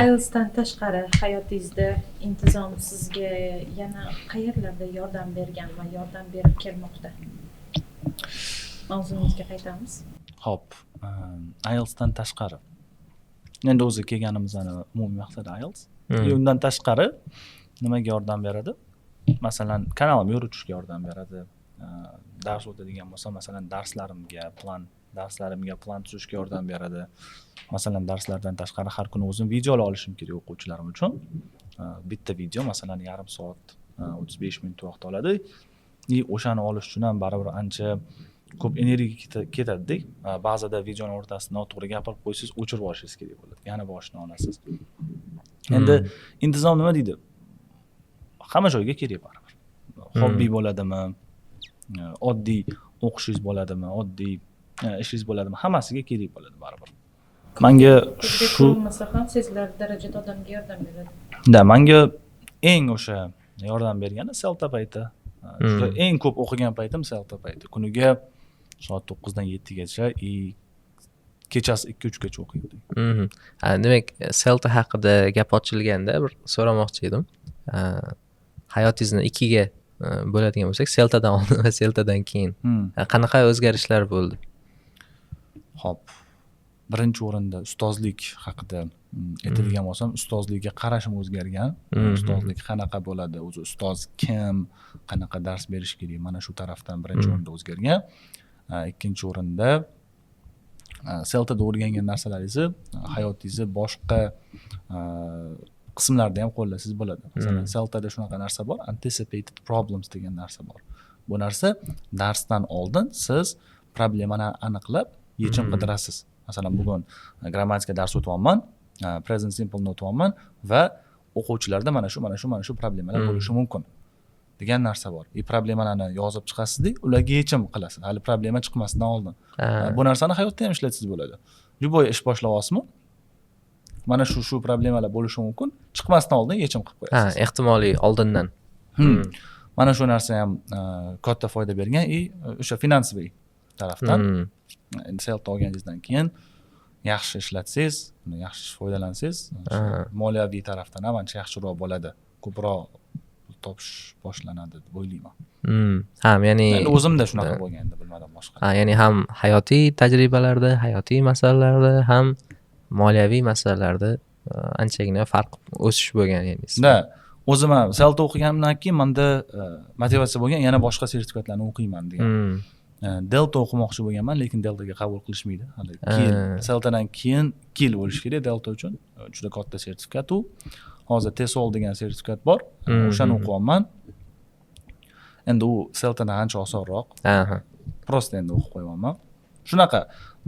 IELTSdan tashqari hayotingizda intizom sizga yana qayerlarda yordam bergan va yordam berib kelmoqda? Mavzumizga qaytamiz. Xo'p, IELTSdan tashqari. Endi o'zi kelganimizning umumiy maqsadi IELTS. Undan tashqari nimaga yordam beradi? Masalan, kanalim yuritishga yordam beradi. Dars o'tadigan bo'lsa, masalan, darslarimga plan tuzishga yordam beradi. Masalan, darslardan tashqari har kuni o'zim videolar olishim kerak o'quvchilarim uchun. Bitta video masalan 1/2 soat, 35 minut vaqt oladi. O'shani olish uchun ham baribir ancha ko'p energiya ketadi. Ba'zida videoning o'rtasida noto'g'ri gapirib qo'ysangiz, o'chirib olishingiz kerak bo'ladi. Yana boshdan olasiz. Endi intizom nima deydi? Hamma joyga kerak baribir. Hobbi bo'ladimi? Oddiy o'qishingiz bo'ladimi? Oddiy ishingiz bo'ladimi? Hammasiga kerak bo'ladi baribir. Menga shu bo'lmasa ham sezilarli darajada odamga yordam beradi. Menga eng o'sha yordam bergani Celta payti. Juda eng ko'p o'qigan paytim Celta payti. Kuniga soat 9 dan 7 gacha, kechasi 2-3 gacha o'qiydim. Demak, Celta haqida gap ochilganda bir so'ramoqchi edim. Hayotingizni ikkiga bo'ladigan bo'lsak, Celtadan oldin va Celtadan keyin qanaqa o'zgarishlar bo'ldi? Xo'p, birinchi o'rinda ustozlik haqida aytadigan bo'lsam, ustozlikka qarashim o'zgargan. Ustozlik qanaqa bo'ladi, o'zi ustoz kim, qanaqa dars berish kerak, mana shu tarafdan birinchi o'rinda o'zgargan. Ikkinchi o'rinda Celtada o'rgangan narsalaringizni hayotingizni boshqa qismlarda ham qo'llashingiz bo'ladi. Masalan, Celtada shunaqa narsa bor, anticipated problems degan narsa bor. Bu narsa darsdan oldin siz problemani aniqlab yechim qidirasiz. Masalan, bugun grammatika darsi o'tyapman, present simple ni o'tyapman va o'quvchilarda mana shu problemalar bo'lishi mumkin degan narsa bor. Problemalarni yozib chiqasizda, ularga yechim qilasiz. Hali problema chiqmasidan oldin. Bu narsani hayotda ham ishlatsangiz bo'ladi. Любой ish boshlayapsizmi? mana shu problemalar bo'lishi mumkin. Chiqmasdan oldin yechim qilib qo'yasiz. Ehtimoliy oldindan. Mana shu narsa ham katta foyda bergan o'sha finansiy tarafdan. Endi Celta olganingizdan keyin yaxshi ishlatsangiz, yaxshi foydalansangiz, moliyaviy tarafdan ham ancha yaxshiroq bo'ladi. Ko'proq topish boshlanadi deb o'ylayman. Ham, ya'ni Endi o'zimda shunaqa bo'lgan endi bilmadim boshqa. Ya'ni ham hayotiy tajribalarda, hayotiy masalalarda, ham moliyaviy masalalarda anchagina farq o'sish bo'lgan, ya'ni. Da, o'zim ham Celta o'qiganimdan keyin menda motivatsiya bo'lgan, yana boshqa sertifikatlarni o'qiyman degan. Delta o'qimoqchi bo'lganman, lekin Deltaga qabul qilishmaydi. Hali keyin Celtadan keyin 2 yil bo'lish kerak Delta uchun. Juda katta sertifikat u. Hozir TESOL degan sertifikat bor. O'shani o'qiyapman. Endi u Celtadan ancha osonroq. Prosta endi o'qib qo'yapman. Shunaqa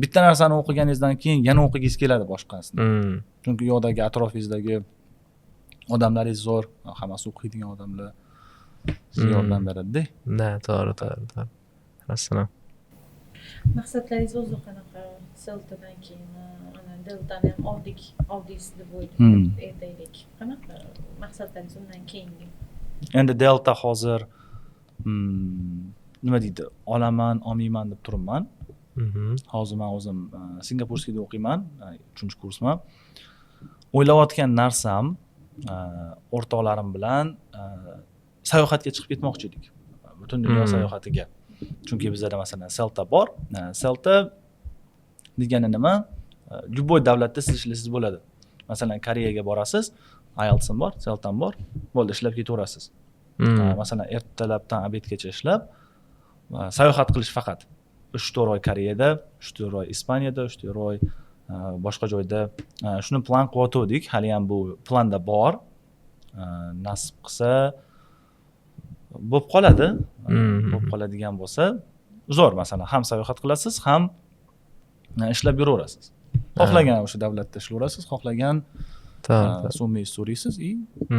bitta narsani o'qiganingizdan keyin yana o'qigingiz keladi boshqasini. Chunki u yoqdagi atrofingizdagi odamlaringiz zo'r, hammasi o'qiydigan odamlar sizga yordam beradi-da. To'g'ri. Rasman. Maqsadlaringiz o'zi qanaqa? Celtadan keyin ana Deltani ham oldingiz deb aytaylik. Qanaqa maqsadlaringiz undan keyingi? Endi Delta hozir nima deydi? Olmayman deb turibman. Hozir men o'zim Singapurskida o'qiyman, 3-kursman. O'ylayotgan narsam o'rtoqlarim bilan sayohatga chiqib ketmoqchi edik. Butun dunyo sayohatiga. Chunki bizda masalan Celta bor. Celta degani nima? Любой davlatda siz ishlaysiz bo'ladi. Masalan Koreyaga borasiz, IELTS'im bor, Celta'm bor, bo'ldi ishlab ketaverasiz. Masalan ertalabdan obedgacha ishlab, sayohat qilish faqat 3-4 oy Koreyada, 3-4 oy Ispaniyada, 3-4 oy boshqa joyda. Shuni plan qilyotgandik, hali ham bu planda bor. Nasib qilsa bo'lib qoladi. Bo'lib qoladigan bo'lsa, zo'r masalan ham sayohat qilasiz, ham ishlab yuraverasiz. Xohlagan o'sha davlatda ishlayverasiz, xohlagan summangizni so'raysiz,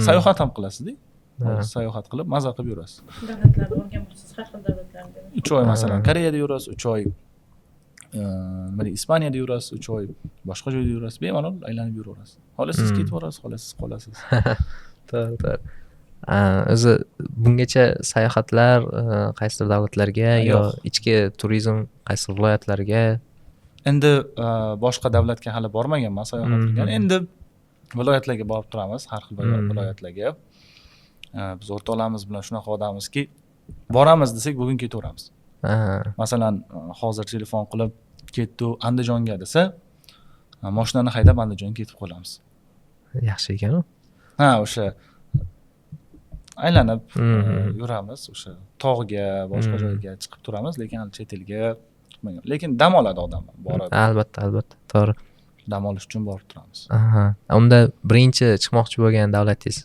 sayohat ham qilasiz-da. Sayohat qilib, maza qilib yurasiz. Davlatlarga o'rganmoqsiz, har xil davlatlarda. 3 oy masalan Koreyada yurasiz, 3 oy Ispaniyada yurasiz, 3 oy boshqa joyda yurasiz, bemalol aylanib yuraverasiz. Xohlasangiz ketaverasiz, xohlasangiz qolasiz. To'g'ri. O'zi bungacha sayohatlar qaysi davlatlarga yo ichki turizm qaysi viloyatlarga? Endi boshqa davlatga hali bormaganman sayohat qilgan. Endi viloyatlarga borib turamiz, har xil viloyatlarga. Biz o'rtoqlarimiz bilan shunaqa odamizki, boramiz desak bugun ketaveramiz. Masalan, hozir telefon qilib ketdi Andijonga desa, mashinani haydab Andijonga ketib qolamiz. Yaxshi ekan-ku. O'sha aylanib yuramiz, o'sha tog'ga, boshqa joyga chiqib turamiz, lekin hali chet elga chiqmagan. Lekin dam oladi odam boradi. Albatta, to'g'ri. Dam olish uchun borib turamiz. Unda birinchi chiqmoqchi bo'lgan davlatingiz,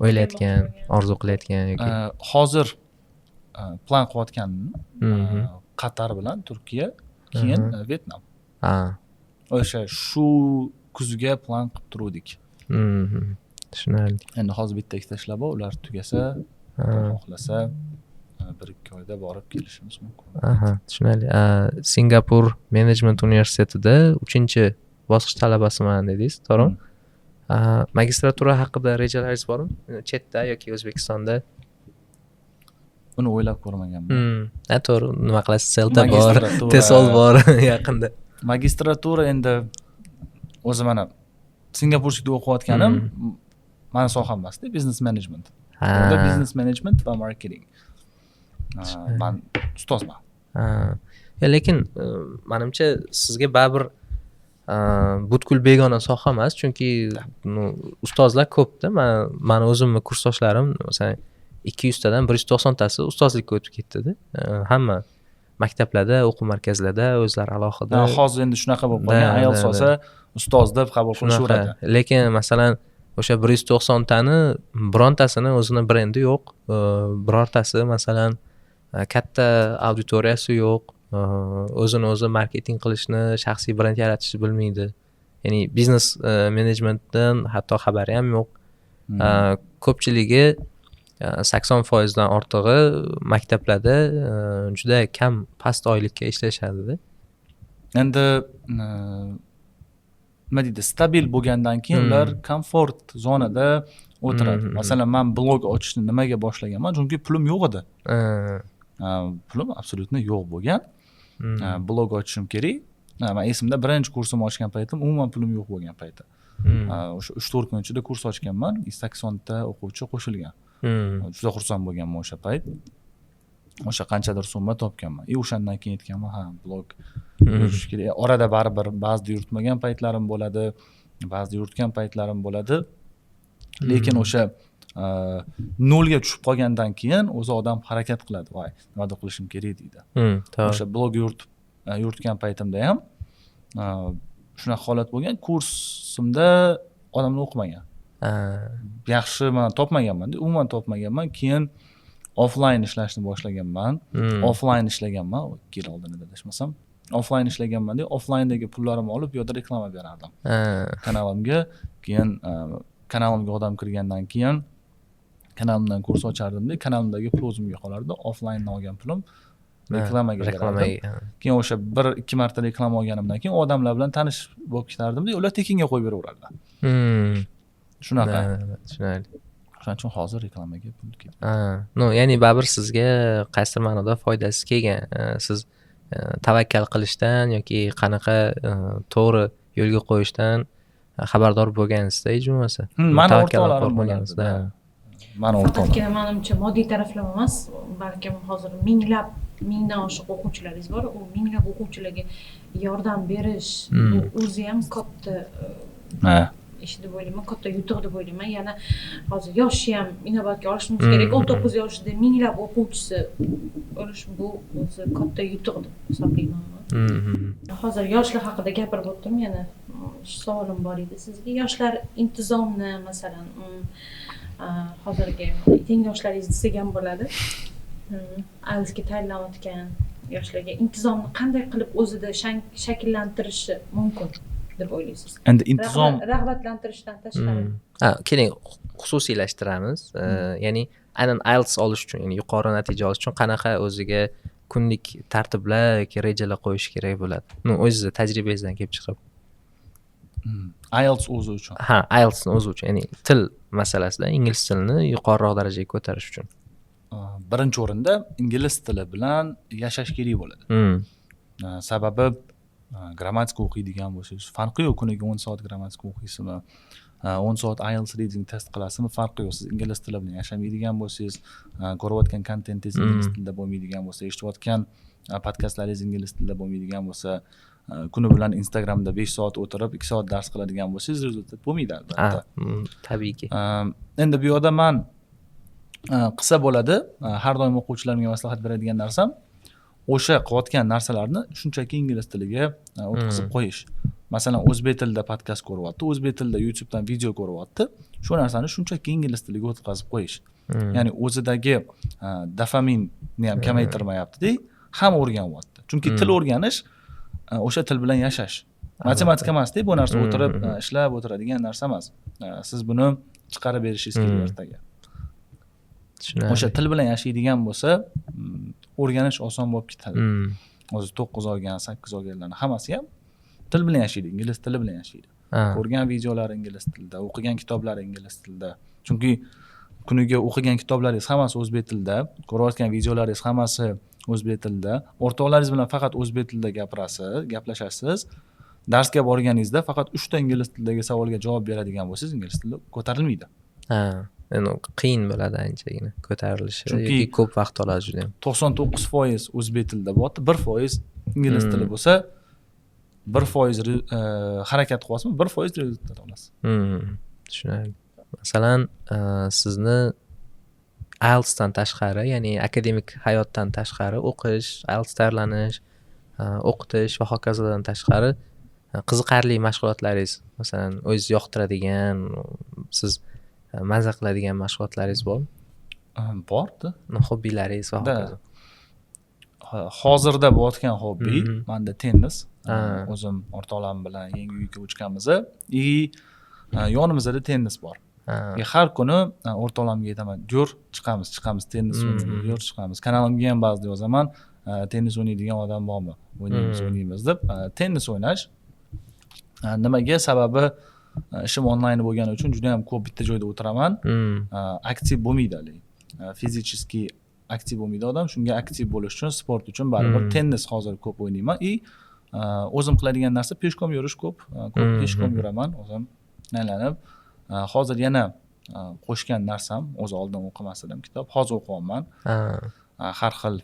o'ylayotgan, orzu qilayotgan yoki hozir plan qilayotganim Qatar bilan Turkiya, keyin Vyetnam. O'sha shu kuzga plan qilib turdik. Tushunarli. Endi hozir bitta ikkita ishlar bor, ular tugasa, xohlasa 1-2 oyda borib kelishimiz mumkin. Tushunarli. Singapur Management universitetida 3-bosqich talabasiman dedingiz, to'g'rimi? Magistratura haqida rejalaringiz bormi? Chetda yoki O'zbekistonda? Buni o'ylab ko'rmaganman. To'g'ri, nima qilasiz? Celta bor, TESOL bor yaqinda. Magistratura endi o'zi mana Singapurskida o'qiyotganim mani soham emasda, business management. Unda business management va marketing. Men ustozman. Lekin menimcha sizga baribir butkul begona soha emas, chunki ustozlar ko'pda. Meni o'zimni kursdoshlarim masalan 200 tadan 190 tasi ustozlikka o'tib ketdi-da. Hamma maktablarda, o'quv markazlarida o'zlari alohida. Hozir endi shunaqa bo'lib qolgan, ayol solsa ustoz deb qabul qilishaveradi. Lekin masalan o'sha 190 tani birontasini o'zini brendi yo'q, birortasi masalan katta auditoriyasi yo'q, o'zini o'zi marketing qilishni, shaxsiy brend yaratishni bilmaydi. Ya'ni biznes menejmentdan hatto xabari ham yo'q. Ko'pchiligi 80% dan ortig'i maktablarda juda kam past oylikka ishlashadi-da. Endi nima deydi, stabil bo'lgandan keyin ular komfort zonada o'tiradi. Masalan, men blog ochishni nimaga boshlaganman? Chunki pulim yo'q edi. Pulim absolutno yo'q bo'lgan. Blog ochishim kerak. Men esimda birinchi kursimni ochgan paytim umuman pulim yo'q bo'lgan payti. O'sha 3-4 kun ichida kurs ochganman, 180 ta o'quvchi qo'shilgan. Juda xursand bo'lganman o'sha payt. O'sha qanchadir summa topganman. O'shandan keyin aytganman, ha, blog yurish kerak. Orada baribir ba'zida yurtmagan paytlarim bo'ladi, ba'zida yurtgan paytlarim bo'ladi. Lekin o'sha nolga tushib qolgandan keyin o'zi odam harakat qiladi. Voy, nimadir qilishim kerak deydi. O'sha blog yurtgan paytimda ham shunaqa holat bo'lgan. Kursimda odamlar o'qimagan. Yaxshi men topmaganman-da, umuman topmaganman. Keyin offline ishlashni boshlaganman. Offline ishlaganman, 2 yil oldin adashmasam. Offline ishlaganman-da, offlinedagi pullarimni olib bu yerda reklama berardim. Kanalimga, keyin kanalimga odam kirgandan keyin kanalimdan kurs ochardim-da, kanalimdagi pul o'zimga qolardi. Offlinedan olgan pulim reklamaga berardim. Keyin o'sha 1-2 marta reklama olganimdan keyin odamlar bilan tanish bo'lib ketardim-da, ular tekinga qo'yib beraverardilar. Shunaqa. Shuning uchun hozir reklamaga pul ketadi. No, ya'ni baribir sizga qaysi ma'noda foydasi kelgan. Siz tavakkal qilishdan yoki qanaqa to'g'ri yo'lga qo'yishdan xabardor bo'lgansizda, hech bo'lmasa. Mani o'rtoqlarim bo'lganizda. Mani o'rtoqlarim. Faqatgina menimcha moddiy taraflama emas, balkim hozir mingdan oshiq o'quvchilaringiz bor. U minglab o'quvchilarga yordam berish bu o'zi ham katta ish deb o'ylayman, katta yutuq deb o'ylayman. Yana hozir yoshni ham inobatga olishimiz kerak. 19 yoshida minglab o'quvchisi bo'lish bu o'zi katta yutuq deb hisoblayman. Hozir yoshlar haqida gapirib o'tdim, yana savolim bor edi sizga. Yoshlar intizomni, masalan, hozirgi tengdoshlaringiz desak ham bo'ladi. IELTSga tayyorlanayotgan yoshlarga intizomni qanday qilib o'zida shakllantirishi mumkin deb o'ylaysiz? Endi intizom rag'batlantirishdan tashqari. Keling, xususiylashtiramiz. Ya'ni aynan IELTS olish uchun, ya'ni yuqori natija olish uchun qanaqa o'ziga kunlik tartiblar yoki rejalar qo'yish kerak bo'ladi? O'zingiz tajribangizdan kelib chiqib. IELTS o'zi uchun. IELTSni o'zi uchun, ya'ni til masalasida ingliz tilini yuqoriroq darajaga ko'tarish uchun. Birinchi o'rinda ingliz tili bilan yashash kerak bo'ladi. Sababi grammatika o'qiydigan bo'lsangiz, farqi yo'q, kuniga 10 soat grammatika o'qiysizmi, 10 soat IELTS reading test qilasizmi, farqi yo'q. Siz ingliz tili bilan yashamaydigan bo'lsangiz, ko'rayotgan kontentingiz ingliz tilida bo'lmaydigan bo'lsa, eshitayotgan podkastlaringiz ingliz tilida bo'lmaydigan bo'lsa, kuni bilan Instagramda 5 soat o'tirib 2 soat dars qiladigan bo'lsangiz, rezultat bo'lmaydi albatta. Tabiiyki. Endi bu yerda men qilsa bo'ladi, har doim o'quvchilarimga maslahat beradigan narsam o'sha qilayotgan narsalarni shunchaki ingliz tiliga o'tkazib qo'yish. Masalan, o'zbek tilida podkast ko'ryapti, o'zbek tilida YouTubedan video ko'ryapti, shu narsani shunchaki ingliz tiliga o'tkazib qo'yish. Ya'ni o'zidagi dopaminni ham kamaytirmayapti-da, ham o'rganyapti. Chunki til o'rganish o'sha til bilan yashash. Matematika emas-da, bu narsa o'tirib ishlab o'tiradigan narsa emas. Siz buni chiqarib berishingiz kerak ertaga. O'sha til bilan yashaydigan bo'lsa, o'rganish oson bo'lib ketadi. O'zi 9 olgan, 8 olganlarning hammasi ham til bilan yashaydi, ingliz tili bilan yashaydi. Ko'rgan videolar ingliz tilida, o'qigan kitoblar ingliz tilida. Chunki kuniga o'qigan kitoblaringiz hammasi o'zbek tilida, ko'rayotgan videolaringiz hammasi o'zbek tilida. O'rtoqlaringiz bilan faqat o'zbek tilida gaplashasiz. Darsga borganingizda faqat 3 ta ingliz tilidagi savolga javob beradigan bo'lsangiz, ingliz tili ko'tarilmaydi. Endi qiyin bo'ladi anchagina ko'tarilishi yoki ko'p vaqt oladi juda ham. 99% o'zbek tilida bo'ladi, 1% ingliz tili bo'lsa, 1% harakat qilyapsizmi, 1% rezultat olasiz. Tushunarli. Masalan, sizni IELTSdan tashqari, ya'ni akademik hayotdan tashqari o'qish, IELTS tayyorlanish, o'qitish va hokazodan tashqari qiziqarli mashg'ulotlaringiz, masalan, o'zingiz yoqtiradigan, siz maza qiladigan mashg'ulotlaringiz bormi? Bor-da. Hobbilaringiz va hokazo. Hozirda bo'layotgan hobbi menda tennis. O'zim o'rtoqlarim bilan yangi uyga o'chganmiz va yonimizda tennis bor. Har kuni o'rtoqlarimga aytaman, "Yur, chiqamiz, tennis o'ynaymiz, yur, chiqamiz." Kanalimga ham ba'zida yozaman, "Tennis o'ynaydigan odam bormi? O'ynaymiz" deb. Tennis o'ynash Nimaga? Sababi ishim onlayn bo'lgani uchun juda ham ko'p bitta joyda o'tiraman. Aktiv bo'lmaydi hali. Fizicheski aktiv bo'lmaydi odam. Shunga aktiv bo'lish uchun, sport uchun baribir tennis hozir ko'p o'ynayman. O'zim qiladigan narsa peshkom yurish ko'p peshkom yuraman, o'zim aylanib. Hozir yana qo'shgan narsam, o'zi oldin o'qimas edim kitob, hozir o'qiyapman. Har xil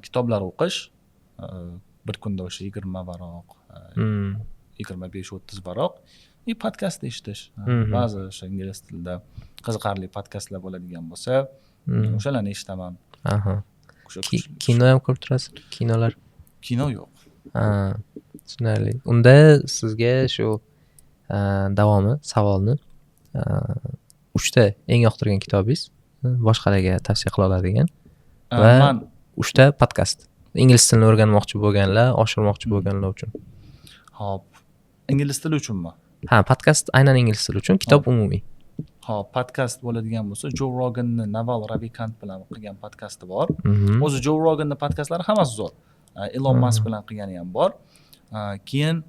kitoblar o'qish, bir kunda o'sha 20 varoq, 25-30 varoq, podkast eshitish. Ba'zi o'sha ingliz tilida qiziqarli podkastlar bo'ladigan bo'lsa, o'shalarni eshitaman. Kino ham ko'rib turasiz? Kinolar? Kino yo'q. Tushunarli. Unda sizga shu davomi savolni 3 ta eng yoqtirgan kitobingiz, boshqalarga tavsiya qila oladigan va 3 ta podkast. Ingliz tilini o'rganmoqchi bo'lganlar, oshirmoqchi bo'lganlar uchun. Xo'p, ingliz tili uchunmi? Ha, podkast aynan ingliz tili uchun, kitob umumiy. Xo'p, podkast bo'ladigan bo'lsa, Joe Roganni Naval Ravikant bilan qilgan podkasti bor. O'zi Joe Roganning podkastlari hammasi zo'r. Elon Musk bilan qilgani ham bor. Keyin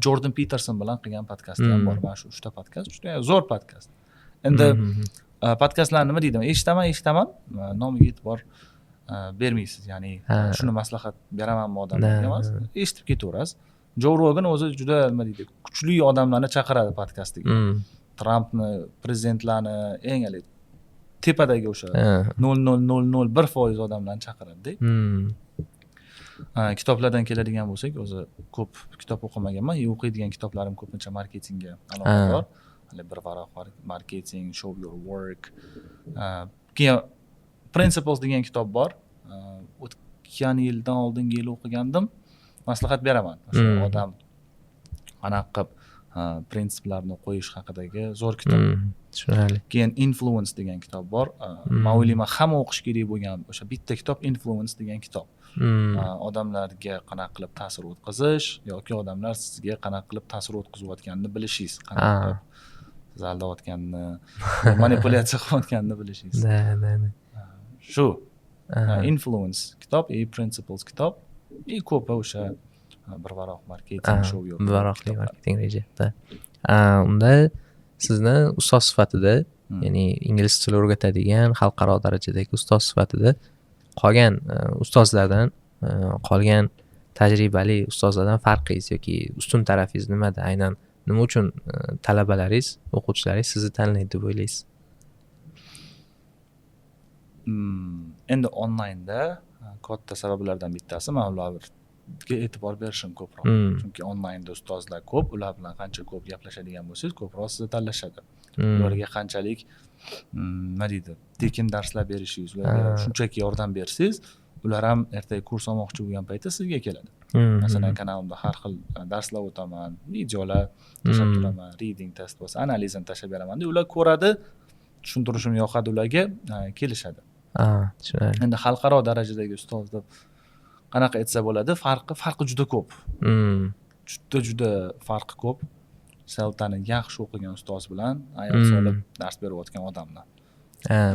Jordan Peterson bilan qilgan podkasti ham bor. Mana shu 3 ta podkast, juda zo'r podkast. Endi podkastlar nima deydi? Eshitaman, nomiga e'tibor bermaysiz. Ya'ni shuni maslahat beramanmi odamlarga emas, eshitib ketaverasiz. Joe Rogan o'zi juda nima deydi, kuchli odamlarni chaqiradi podkastiga. Trumpni, prezidentlarni, eng tepadagi o'sha 0.001% odamlarni chaqiradi-da. Kitoblardan keladigan bo'lsak, o'zi ko'p kitob o'qimaganman. O'qiydigan kitoblarim ko'pincha marketingga aloqador. Hali bir varoq marketing, show your work. Keyin Principles degan kitob bor. O'tgan yildan oldingi yil o'qigandim. Maslahat beraman. O'sha odam qanaqa qilib prinsiplarni qo'yish haqidagi zo'r kitob. Tushunarli. Keyin Influence degan kitob bor. Men o'ylayman hamma o'qish kerak bo'lgan o'sha bitta kitob Influence degan kitob. Odamlarga qanaqa qilib ta'sir o'tkazish yoki odamlar sizga qanaqa qilib ta'sir o'tkazayotganini bilishingiz, qanaqa siz aldayotganini, manipulyatsiya qilayotganini bilishingiz. Shu Influence kitob, Principles kitob, ko'pi o'sha bir varoq marketing show yo'q. Bir varoqli marketing rejasi. Unda sizni ustoz sifatida, ya'ni ingliz tili o'rgatadigan xalqaro darajadagi ustoz sifatida qolgan ustozlardan, qolgan tajribali ustozlardan farqingiz yoki ustun tarafingiz nimada? Aynan nima uchun talabalaringiz, o'quvchilaringiz sizni tanlaydi deb o'ylaysiz? Endi onlaynda katta sabablardan bittasi men ularga e'tibor berishim ko'proq. Chunki onlaynda ustozlar ko'p, ular bilan qancha ko'p gaplashadigan bo'lsangiz, ko'proq sizni tanlashadi. Ularga qanchalik nima deydi, tekin darslar berishingiz, ularga shunchaki yordam bersangiz, ular ham ertaga kurs olmoqchi bo'lgan paytda sizga keladi. Masalan, kanalimda har xil darslar o'taman, videolar tashlab turaman, reading test bo'lsa, analizini tashlab beraman. Ular ko'radi, tushuntirishim yoqadi, ularga kelishadi. Tushunarli. Endi xalqaro darajadagi ustoz deb qanaqa aytsa bo'ladi, farqi juda ko'p. Juda farqi ko'p. Seltani yaxshi o'qigan ustoz bilan ayol solib dars berayotgan odamlar.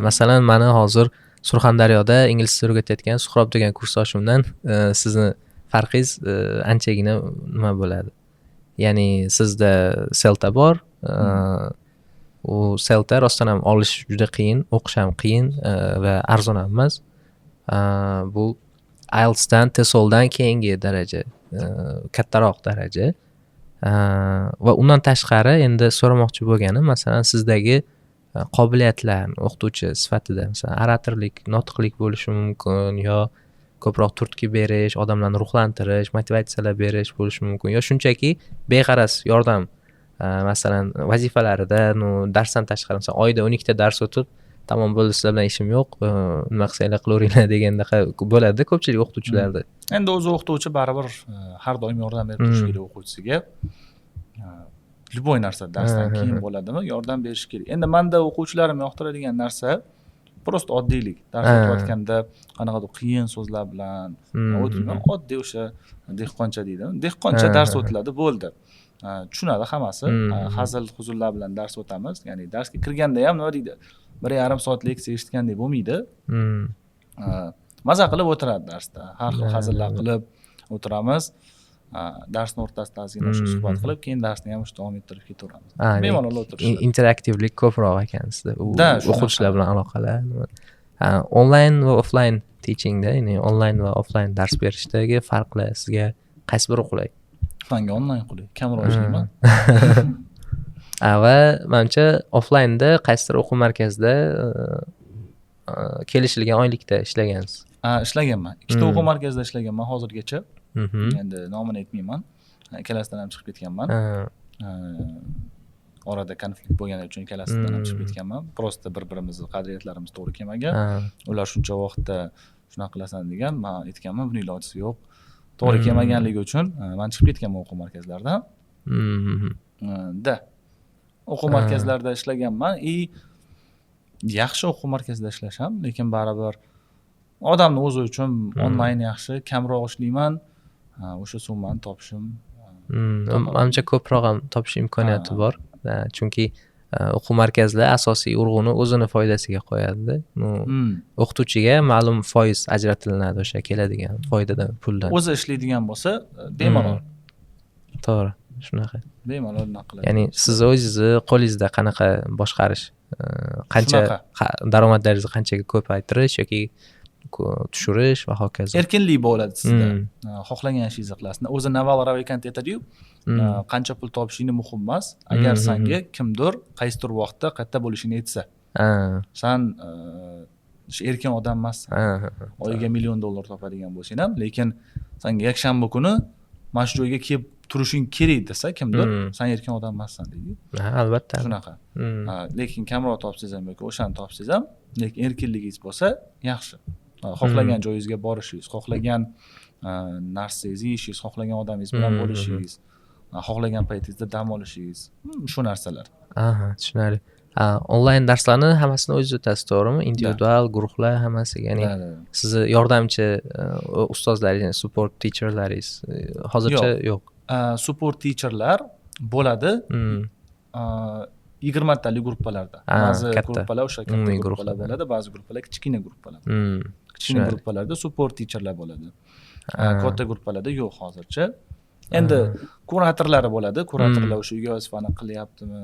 Masalan, meni hozir Surxondaryoda ingliz tili o'rgatayotgan Suhrob degan kursdoshimdan sizni farqingiz anchagina nima bo'ladi? Ya'ni sizda Selta bor, u Selta rostdan ham olish juda qiyin, o'qish ham qiyin va arzon ham emas. Bu IELTSdan, TESOLdan keyingi daraja, kattaroq daraja. Va undan tashqari endi so'ramoqchi bo'lganim, masalan, sizdagi qobiliyatlar o'qituvchi sifatida, masalan, oratorlik, notiqlik bo'lishi mumkin, yo ko'proq turtki berish, odamlarni ruhlantirish, motivatsiyalar berish bo'lishi mumkin, yo shunchaki beg'araz yordam, masalan, vazifalarida, darsdan tashqari, masalan, oyda 12 ta dars o'tib, tamom bo'ldi, sizlar bilan ishim yo'q, nima qilsanglar qilaveringlar degandaqa bo'ladi ko'pchilik o'qituvchilarda. Endi o'zi o'qituvchi baribir har doim yordam berib turish kerak o'quvchisiga. Любой narsa darsdan keyin bo'ladimi, yordam berish kerak. Endi menda o'quvchilarim yoqtiradigan narsa prosta oddiylik. Dars o'tayotganda qanaqadir qiyin so'zlar bilan o'tmayman, oddiy o'sha dehqoncha deydimi? Dehqoncha dars o'tiladi, bo'ldi. Tushunadi hammasi. Hazil huzurlar bilan dars o'tamiz. Ya'ni darsga kirganda ham nima deydi? 1,5 soat leksiya eshitgandek bo'lmaydi. Maza qilib o'tiradi darsda. Har xil hazillar qilib o'tiramiz. darsni o'rtasida ozgina shu suhbat qilib, keyin darsni ham davom ettirib ketaveramiz. Ha, Bemalol o'tirishib. interaktivlik ko'proq ekan sizda. U Da, shunaqa. o'quvchilar bilan aloqalar. Onlayn va offlayn teachingda, ya'ni onlayn va offlayn dars berishdagi farqlar sizga qaysi biri qulay? Menga onlayn qulay, kamroq ishlayman. Va menimcha offlaynda qaysidir o'quv markazida kelishilgan oylikda ishlagansiz. Ishlaganman. Ikkita o'quv markazida ishlaganman hozirgacha. Endi nomini aytmayman. Ikkalasidan ham chiqib ketganman. Orada konflikt bo'lgani uchun ikkalasidan ham chiqib ketganman. Prosta bir-birimizni qadriyatlarimiz to'g'ri kelmagan. Ular shuncha vaqtda shunaqa qilasan degan, men aytganman, buning ilojisi yo'q. To'g'ri kelmaganligi uchun men chiqib ketganman o'quv markazlaridan. O'quv markazlarida ishlaganman. Yaxshi o'quv markazida ishlasham, lekin baribir odamni o'zi uchun onlayn yaxshi, kamroq ishlayman. O'sha summani topishim menimcha ko'proq ham topish imkoniyati bor. Chunki o'quv markazlar asosiy urg'uni o'zini foydasiga qo'yadi. O'qituvchiga ma'lum foiz ajratilinadi o'sha keladigan foydadan, puldan. O'zi ishlaydigan bo'lsa, bemalol. To'g'ri, shunaqa. Bemalol naqiladi. Ya'ni siz o'zingizni qo'lingizda qanaqa boshqarish, qancha daromadlaringizni qanchaga ko'paytirish yoki tushirish va hokazo. Erkinlik bo'ladi sizda. Xohlagan ishingizni qilasiz. O'zi Naval Ravikant aytadi-yu, qancha pul topishing muhim emas. Agar senga kimdir qaysidir vaqtda qayerda bo'lishini aytsa, sen erkin odam emassan. Oyiga $1 million topadigan bo'lsang ham, lekin senga yakshanba kuni mana shu joyga kelib turishing kerak desa kimdir, sen erkin odam emassan deydi. Albatta. Shunaqa. Lekin kamroq topsangiz ham yoki o'shani topsangiz ham, lekin erkinligingiz bo'lsa, yaxshi. Xohlagan joyingizga borishingiz, xohlagan narsangizni yeyishingiz, xohlagan odamingiz bilan bo'lishingiz, xohlagan paytingizda dam olishingiz, shu narsalar. Tushunarli. Onlayn darslarni hammasini o'zingiz o'tasiz, to'g'rimi? Individual, guruhlar hammasi, ya'ni sizni yordamchi ustozlaringiz, support teacherlaringiz hozircha yo'q. Support teacherlar bo'ladi. 20 talik gruppalarda. Ba'zi gruppalar o'sha katta gruppalar bo'ladi, ba'zi gruppalar kichkina gruppalar. Kichkina gruppalarda support teacherlar bo'ladi. Katta gruppalarda yo'q hozircha. Endi kuratorlari bo'ladi. Kuratorlar o'sha uyga vazifani qilyaptimi,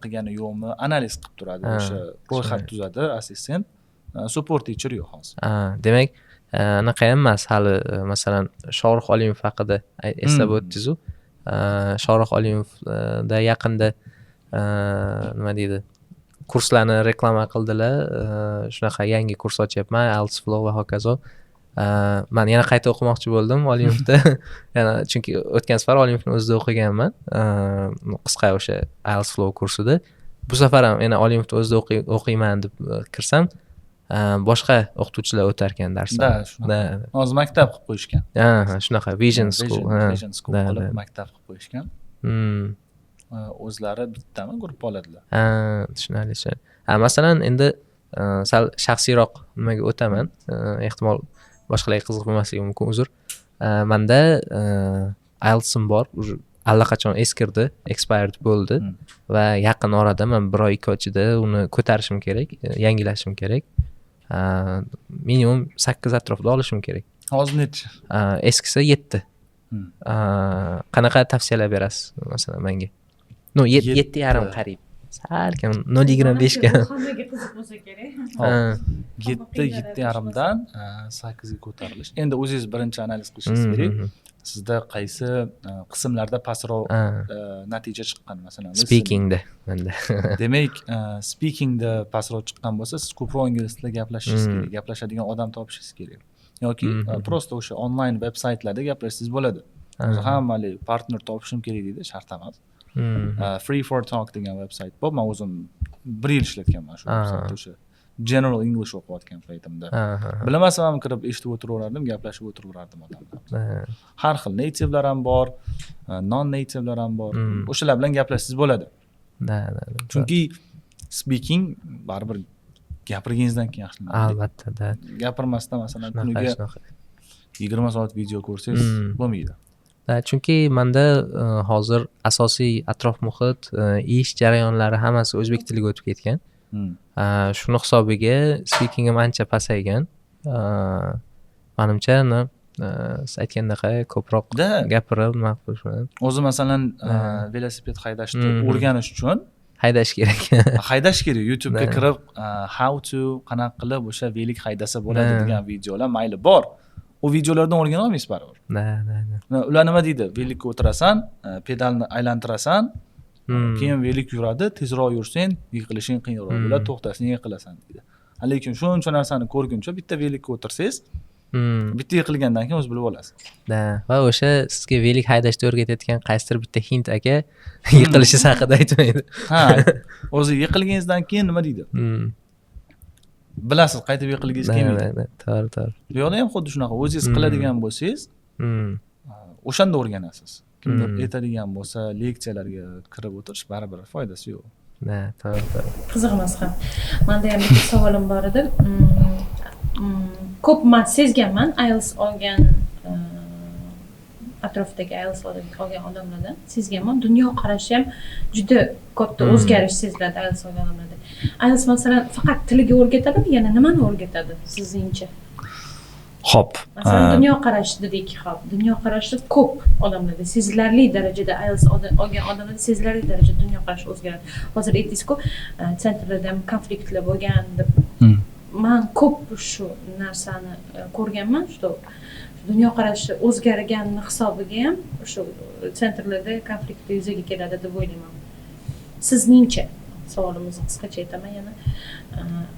qilgani yo'qmi, analiz qilib turadi. O'sha ro'yxat tuzadi assistent. Support teacher yo'q hozir. Demak, anaqa ham emas hali, masalan, Shohrux Olimov haqida eslab o'tdingiz-ku. Shohrux Olimovda yaqinda nima deydi, kurslarni reklama qildilar. Shunaqa yangi kurs ochyapman, IELTS Flow va hokazo. Men yana qayta o'qimoqchi bo'ldim Olimovda. Yana chunki o'tgan safar Olimovni o'zida o'qiganman. Qisqa o'sha IELTS Flow kursida. Bu safar ham yana Olimovda o'zida o'qiyman deb kirsam, boshqa o'qituvchilar o'tar ekan darslarni. Hozir maktab qilib qo'yishgan. Shunaqa Vision School. Vision School qilib maktab qilib qo'yishgan. O'zlari bittami gruppa oladilar. Tushunarli. Masalan, endi sal shaxsiyroq nimaga o'taman. Ehtimol boshqalarga qiziq bo'lmasligi mumkin, uzr. Menda IELTS'im bor, allaqachon eskirdi, expired bo'ldi va yaqin orada men 1 oy 2 oy ichida uni ko'tarishim kerak, yangilashim kerak. Minimum 8 atrofida olishim kerak. Hozir necha? Eskisi 7. Qanaqa tavsiyalar berasiz masalan menga? 7,5 qariyb. Salkam 0,25 ga. Hammaga qiziq bo'lsa kerak. 7,5 dan 8 ga ko'tarilish. Endi o'zingiz birinchi analiz qilishingiz kerak. Sizda qaysi qismlarda pastroq natija chiqqan, masalan, speakingda menda. Demak, speakingda pastroq chiqqan bo'lsa, siz ko'proq ingliz tilida gaplashishingiz kerak, gaplashadigan odam topishingiz kerak. Yoki prosta o'sha onlayn veb-saytlarda gaplashsangiz bo'ladi. O'zi hammali partner topishim kerak deydi, shart emas. Free for Talk degan veb-sayt bor. Men o'zim 1 yil ishlatganman shu veb-saytda, o'sha General English o'qiyotgan paytimda. Bilmasam ham kirib eshitib o'tiraverardim, gaplashib o'tiraverardim odamlar. Har xil native'lar ham bor, non-native'lar ham bor. O'shalar bilan gaplashsangiz bo'ladi. Chunki speaking baribir gapirganingizdan keyin yaxshilanadi. Albatta. Gapirmasdan masalan kuniga 20 soat video ko'rsangiz bo'lmaydi. Chunki menda hozir asosiy atrof muhit, ish jarayonlari hammasi o'zbek tiliga o'tib ketgan. Shuni hisobiga speakingim ancha pasaygan. Menimcha siz aytgandaqa ko'proq Da. gapirib maqulman. O'zi masalan velosiped haydashni Mhm. o'rganish uchun Haydash kerak. haydash kerak. YouTube'ga Da. kirib how to qanaqa qilib o'sha velik haydasa bo'ladi Da. degan videolar mayli bor. U videolardan o'rgana olmaysiz baribir. Da. Ular nima deydi? Velikka o'tirasan, pedalni aylantirasan, keyin velik yuradi, tezroq yursang, yiqilishing qiyinroq bo'ladi, to'xtasang yiqilasan deydi. Lekin shuncha narsani ko'rguncha bitta velikka o'tirsangiz, bitta yiqilgandan keyin o'z bilib olasiz. Da. Va o'sha sizga velik haydashni o'rgatayotgan qaysidir bitta hind aka yiqilishingiz haqida aytmaydi. Ha, o'zi yiqilganingizdan keyin nima deydi? Bilasiz, qaytib yiqilgingiz kelmaydi. To'g'ri. Bu yoqda ham xuddi shunaqa. O'zingiz qiladigan bo'lsangiz, o'shanda o'rganasiz. Kimdir aytadigan bo'lsa, leksiyalarga kirib o'tirish baribir foydasi yo'q. Da, to'g'ri. Qiziq emas ham. Menda ham bitta savolim bor edi. Ko'p men sezganman IELTS olgan atrofdagi IELTS olgan odamlardan sezganman. Dunyo qarashi ham juda katta o'zgarish seziladi IELTS olgan odamlarda. IELTS masalan faqat tiliga o'rgatadimi, yana nimani o'rgatadi sizningcha? Xo'p. Masalan, dunyo qarashi dedik, xo'p. Dunyo qarashi ko'p odamlarda sezilarli darajada IELTS olgan odamlarda sezilarli darajada dunyo qarashi o'zgaradi. Hozir aytdingiz-ku, sentrlarda ham konfliktlar bo'lgan deb. Men ko'p shu narsani ko'rganman, shu dunyo qarashi o'zgarganini hisobiga ham shu sentrlarda konflikt yuzaga keladi deb o'ylayman. Sizningcha, savolimizni qisqacha aytaman yana.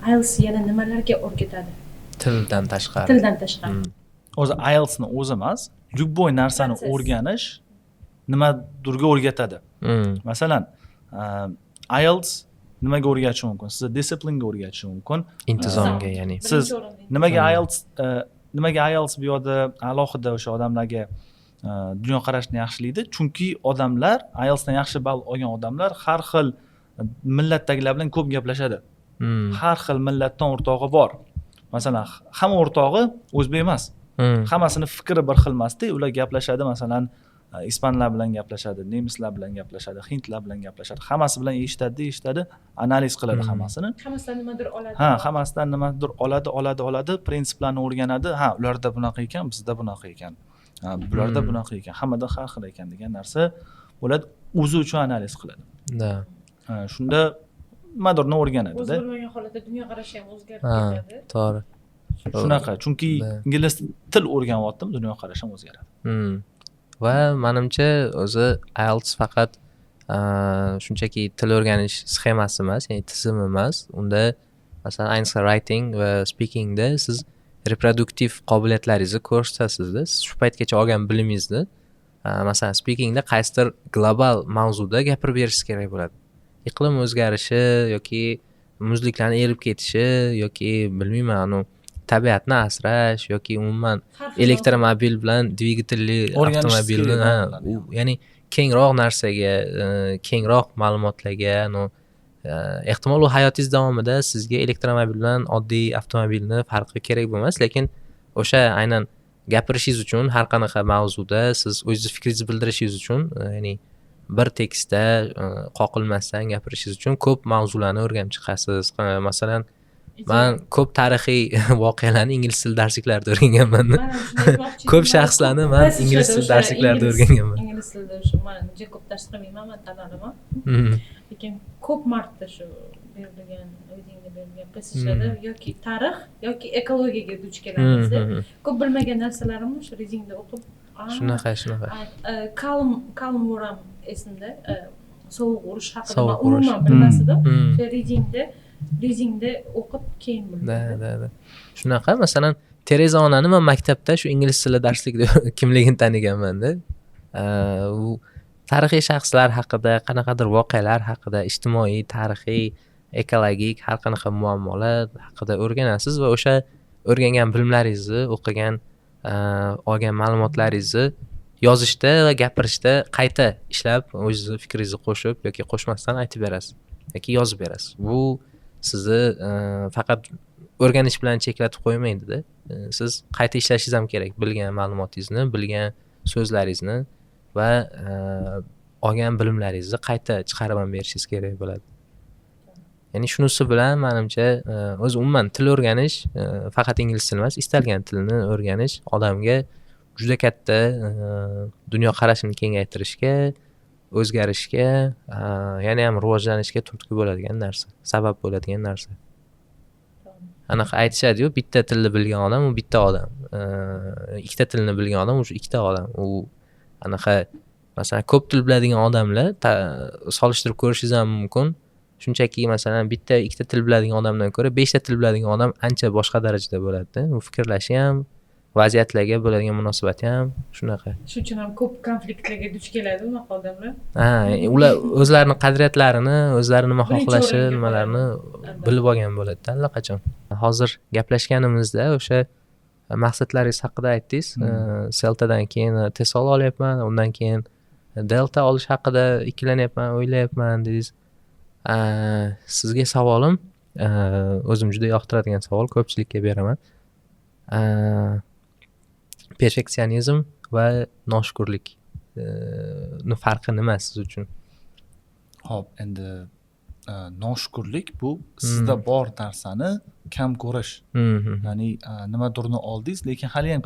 IELTS yana nimalarga o'rgatadi? Tildan tashqari. Tildan tashqari. O'zi IELTSni o'zi emas, любой narsani o'rganish nimadirga o'rgatadi. Masalan, IELTS nimaga o'rgatishi mumkin? Sizni disiplinga o'rgatishi mumkin. Intizomga, ya'ni. Siz nimaga IELTS bu yoqda alohida o'sha odamlarga dunyoqarashni yaxshilaydi? Chunki odamlar IELTSdan yaxshi ball olgan odamlar har xil millatdagilar bilan ko'p gaplashadi. Har xil millatdan o'rtog'i bor. Masalan, hamma o'rtog'i o'zbek emas. Hammasini fikri bir xil emas-da, ular gaplashadi, masalan, ispanlar bilan gaplashadi, nemislar bilan gaplashadi, hindlar bilan gaplashadi. Hammasi bilan eshitadi, analiz qiladi hammasini. Hammasidan nimadir oladi. Ha, hammasidan nimadir oladi, prinsiplarni o'rganadi. Ha, ularda bunaqa ekan, bizda bunaqa ekan. Ha, bularda bunaqa ekan, hammada har xil ekan degan narsa bo'ladi, o'zi uchun analiz qiladi. Da. Ha, shunda nimadirni o'rganadi-da. O'z bo'lmagan holatda dunyo qarashi ham o'zgarib ketadi. To'g'ri. Shunaqa, chunki ingliz til o'rganyaptim, dunyo qarashi ham o'zgaradi. Va menimcha o'zi IELTS faqat shunchaki til o'rganish sxemasi emas, ya'ni tizim emas. Unda masalan ayniqsa writing va speakingda siz reproduktiv qobiliyatlaringizni ko'rsatasizda. Siz shu paytgacha olgan bilimingizni masalan speakingda qaysidir global mavzuda gapirib berishingiz kerak bo'ladi. Iqlim o'zgarishi yoki muzliklarning erib ketishi yoki bilmayman, tabiatni asrash yoki umuman elektromobil bilan dvigatelli avtomobilni, ya'ni kengroq narsaga, kengroq ma'lumotlarga, ehtimol u hayotingiz davomida sizga elektromobil bilan oddiy avtomobilni farqi kerak bo'lmas, lekin o'sha aynan gapirishingiz uchun har qanaqa mavzuda siz o'zingiz fikringizni bildirishingiz uchun, ya'ni bir tekstda qoqilmasdan gapirishingiz uchun ko'p mavzularni o'rganib chiqasiz. Masalan, men ko'p tarixiy voqealarni ingliz tili darsliklarida o'rganganman. Ko'p shaxslarni men ingliz tili darsliklarida o'rganganman. Ingliz tilida shu men juda ko'p dars qilmayman, men tanladim. Lekin ko'p marta shu berilgan o'zingga berilgan passajlarda yoki tarix yoki ekologiyaga duch kelamizda. Ko'p bilmagan narsalarimni shu rezingda o'qib, shunaqa. Calm War esimda, sovuq urush haqida men umuman bilmas edim. Shu rezingda o'qib keyin bildim. Da. Shunaqa, masalan, Tereza onani men maktabda shu ingliz tili darslikda kimligini taniganman-da. U tarixiy shaxslar haqida, qanaqadir voqealar haqida, ijtimoiy, tarixiy, ekologik har qanaqa muammolar haqida o'rganasiz va o'sha o'rgangan bilimlaringizni, o'qigan, olgan ma'lumotlaringizni yozishda va gapirishda qayta ishlab, o'zingizni fikringizni qo'shib yoki qo'shmasdan aytib berasiz yoki yozib berasiz. Bu sizni faqat o'rganish bilan cheklatib qo'ymaydi-da. Siz qayta ishlashingiz ham kerak, bilgan ma'lumotingizni, bilgan so'zlaringizni va olgan bilimlaringizni qayta chiqarib ham berishingiz kerak bo'ladi. Ya'ni shunisi bilan menimcha o'zi umuman til o'rganish faqat ingliz tili emas, istalgan tilni o'rganish odamga juda katta dunyoqarashini kengaytirishga, o'zgarishga, yana ham rivojlanishga turtki bo'ladigan narsa, sabab bo'ladigan narsa. Anaqa aytishadi-yu, bitta tilni bilgan odam u bitta odam. Ikkita tilni bilgan odam o'sha ikkita odam. U anaqa masalan ko'p til biladigan odamlar solishtirib ko'rishingiz ham mumkin. Shunchaki masalan bitta ikkita til biladigan odamdan ko'ra 5 ta til biladigan odam ancha boshqa darajada bo'ladi. U fikrlashi ham, vaziyatlarga bo'ladigan munosabati ham shunaqa. Shuning uchun ham ko'p konfliktlarga duch keladi unaqa odamlar. Ular o'zlarining qadriyatlarini, o'zlari nima xohlashi, nimalarini bilib olgan bo'ladi allaqachon. Hozir gaplashganimizda o'sha maqsadlaringiz haqida aytdingiz. Celtadan keyin Tesla olyapman, undan keyin Delta olish haqida ikkilanyapman, o'ylayapman dedingiz. Sizga savolim, o'zim juda yoqtiradigan savol, ko'pchilikka beraman. Perfeksionizm va noshukrlik farqi nima siz uchun? Xo'p, endi noshukrlik bu sizda bor narsani kam ko'rish. Ya'ni nimadirni oldingiz, lekin hali ham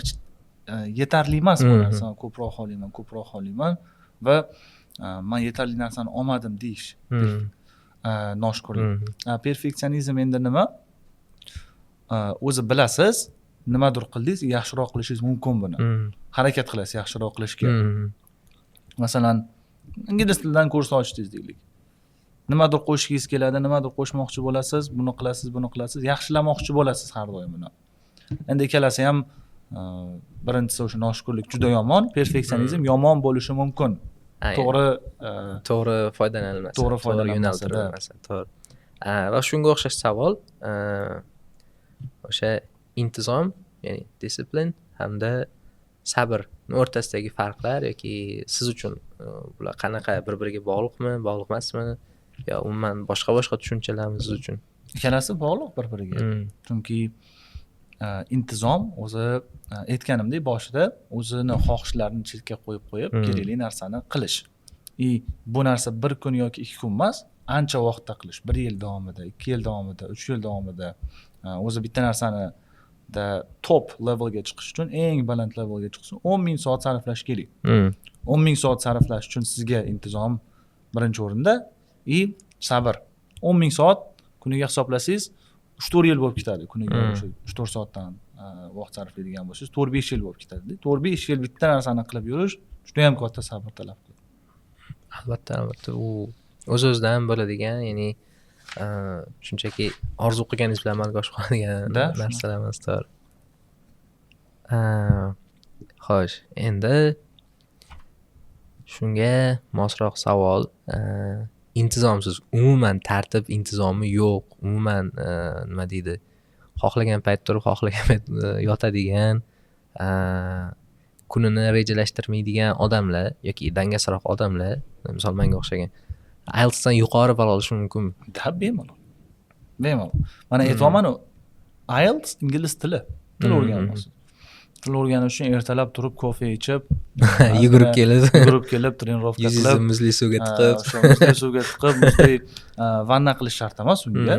yetarli emas bu narsa. Ko'proq xohlayman va men yetarli narsani olmadim deyish. Noshukrlik. Perfeksionizm endi nima? O'zi bilasiz, nimadir qildingiz, yaxshiroq qilishingiz mumkin buni. Harakat qilasiz yaxshiroq qilishga. Masalan, ingliz tilidan kurs ochdingiz deylik. Nimadir qo'shgingiz keladi, nimadir qo'shmoqchi bo'lasiz, buni qilasiz, yaxshilamoqchi bo'lasiz har doim buni. Endi ikkalasi ham birinchisi o'sha noshukrlik juda yomon, perfeksionizm yomon bo'lishi mumkin. To'g'ri foydalanilmasa, to'g'ri yo'naltirilmasa, to'g'ri. Va shunga o'xshash savol, o'sha intizom, ya'ni disiplin hamda sabr o'rtasidagi farqlar yoki siz uchun bular qanaqa bir-biriga bog'liqmi, bog'liq emasmi? Yo umuman boshqa tushunchalarmi siz uchun? Ikkalasi bog'liq bir-biriga. Chunki intizom o'zi aytganimdek boshida o'zini xohishlarini chetga qo'yib kerakli narsani qilish. Bu narsa bir kun yoki 2 kun emas, ancha vaqtda qilish. 1 yil davomida, 2 yil davomida, 3 yil davomida o'zi bitta narsani top levelga chiqish uchun, eng baland levelga chiqish uchun 10,000 soat sarflash kerak. 10,000 soat sarflash uchun sizga intizom birinchi o'rinda, sabr. 10,000 soat kuniga hisoblasangiz 3-4 yil bo'lib ketadi. Kuniga o'sha 3-4 soatdan vaqt sarflaydigan bo'lsangiz 4-5 yil bo'lib ketadi. 4-5 yil bitta narsani qilib yurish juda ham katta sabr talab qiladi. Albatta, u o'z-o'zidan bo'ladigan, ya'ni shunchaki orzu qilganingiz bilan amalga oshadigan narsalar emas, to'g'ri. Xo'sh, endi shunga mosroq savol, intizomsiz, umuman tartib intizomi yo'q, umuman nima deydi, xohlagan payt turib, xohlagan payt yotadigan, kunini rejalashtirmaydigan odamlar yoki dangasroq odamlar, misol menga o'xshagan, IELTSdan yuqori ball olishi mumkinmi? Bemalol. Mana aytayapman, IELTS ingliz tili. Til o'rganmoqsiz. Til o'rganish uchun ertalab turib kofe ichib, yugurib kelib, trenirovka qilib, yuzingizni muzli suvga tiqib, muzli vanna qilish shart emas unga.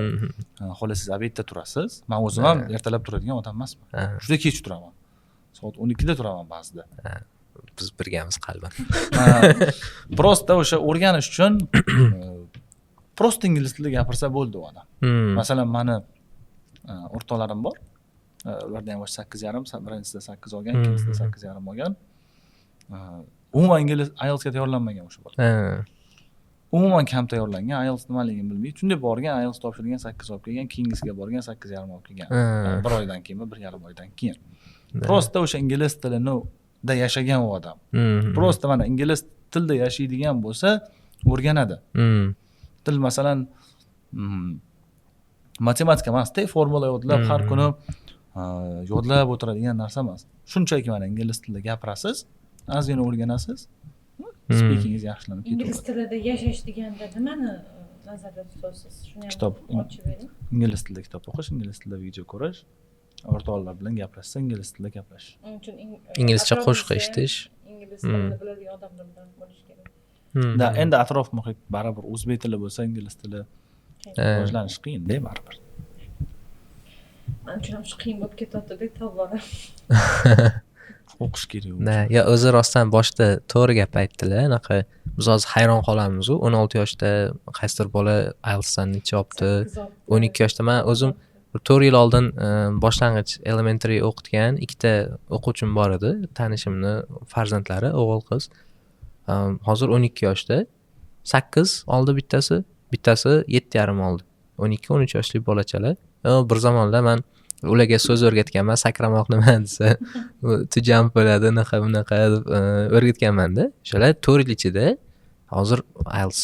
Xolos siz obedda turasiz. Men o'zim ham ertalab turadigan odam emasman. Juda kech turaman. Soat 12da turaman ba'zida. Biz birgamiz qalban. Prosta o'sha o'rganish uchun prosta ingliz tilida gapirsa bo'ldi u odam. Masalan, meni o'rtoqlarim bor. Ulardan ham 8,5, birinchisida 8 olgan, ikkinchisida 8,5 olgan. Umuman ingliz IELTSga tayyorlanmagan o'sha bola. Umuman kam tayyorlangan, IELTS nimaligini bilmaydi. Shunday borgan, IELTS topshirgan 8 olib kelgan, keyingisiga borgan 8,5 olib kelgan. 1 oydan keyin, 1,5 oydan keyin. Prosta o'sha ingliz tilini da yashagan u odam. Prosta mana ingliz tilda yashaydigan bo'lsa, o'rganadi. Til masalan matematika emas-da, formula yodlab har kuni yodlab o'tiradigan narsa emas. Shunchaki mana ingliz tilida gapirasiz, ozgina o'rganasiz, speakingiz yaxshilanib ketadi. Ingliz tilida yashash deganda nimani nazarda tutasiz? Shuni ham ochib bering. Ingliz tilida kitob o'qish, ingliz tilida video ko'rish, o'rtoqlar bilan gaplashsa, ingliz tilida gaplash. Uning uchun inglizcha qo'shiq eshitish, ingliz tilida biladigan odamlar bilan bo'lish kerak. Endi atrof muhit baribir o'zbek tili bo'lsa, ingliz tili rivojlanish qiyin-da baribir. Men uchun ham qiyin bo'lib ketyapti-da tobora. o'qish kerak. Ya o'zi rostdan boshida to'g'ri gap aytdilar. Anaqa biz hozir hayron qolamiz-ku, 16 yoshda qaysidir bola IELTSdan necha olibdi, 12 yoshda. Men o'zim 4 yil oldin boshlang'ich elementary o'qitgan ikkita o'quvchim bor edi, tanishimni farzandlari, o'g'il qiz. Hozir 12 yoshda. 8 oldi bittasi 7,5 oldi. 12-13 yoshli bolachalar. Bir zamonlar men ularga so'z o'rgatganman, sakramoq nima desa, tujam bo'ladi, bunaqa deb o'rgatganman-da. O'shalar 4 yil ichida hozir IELTS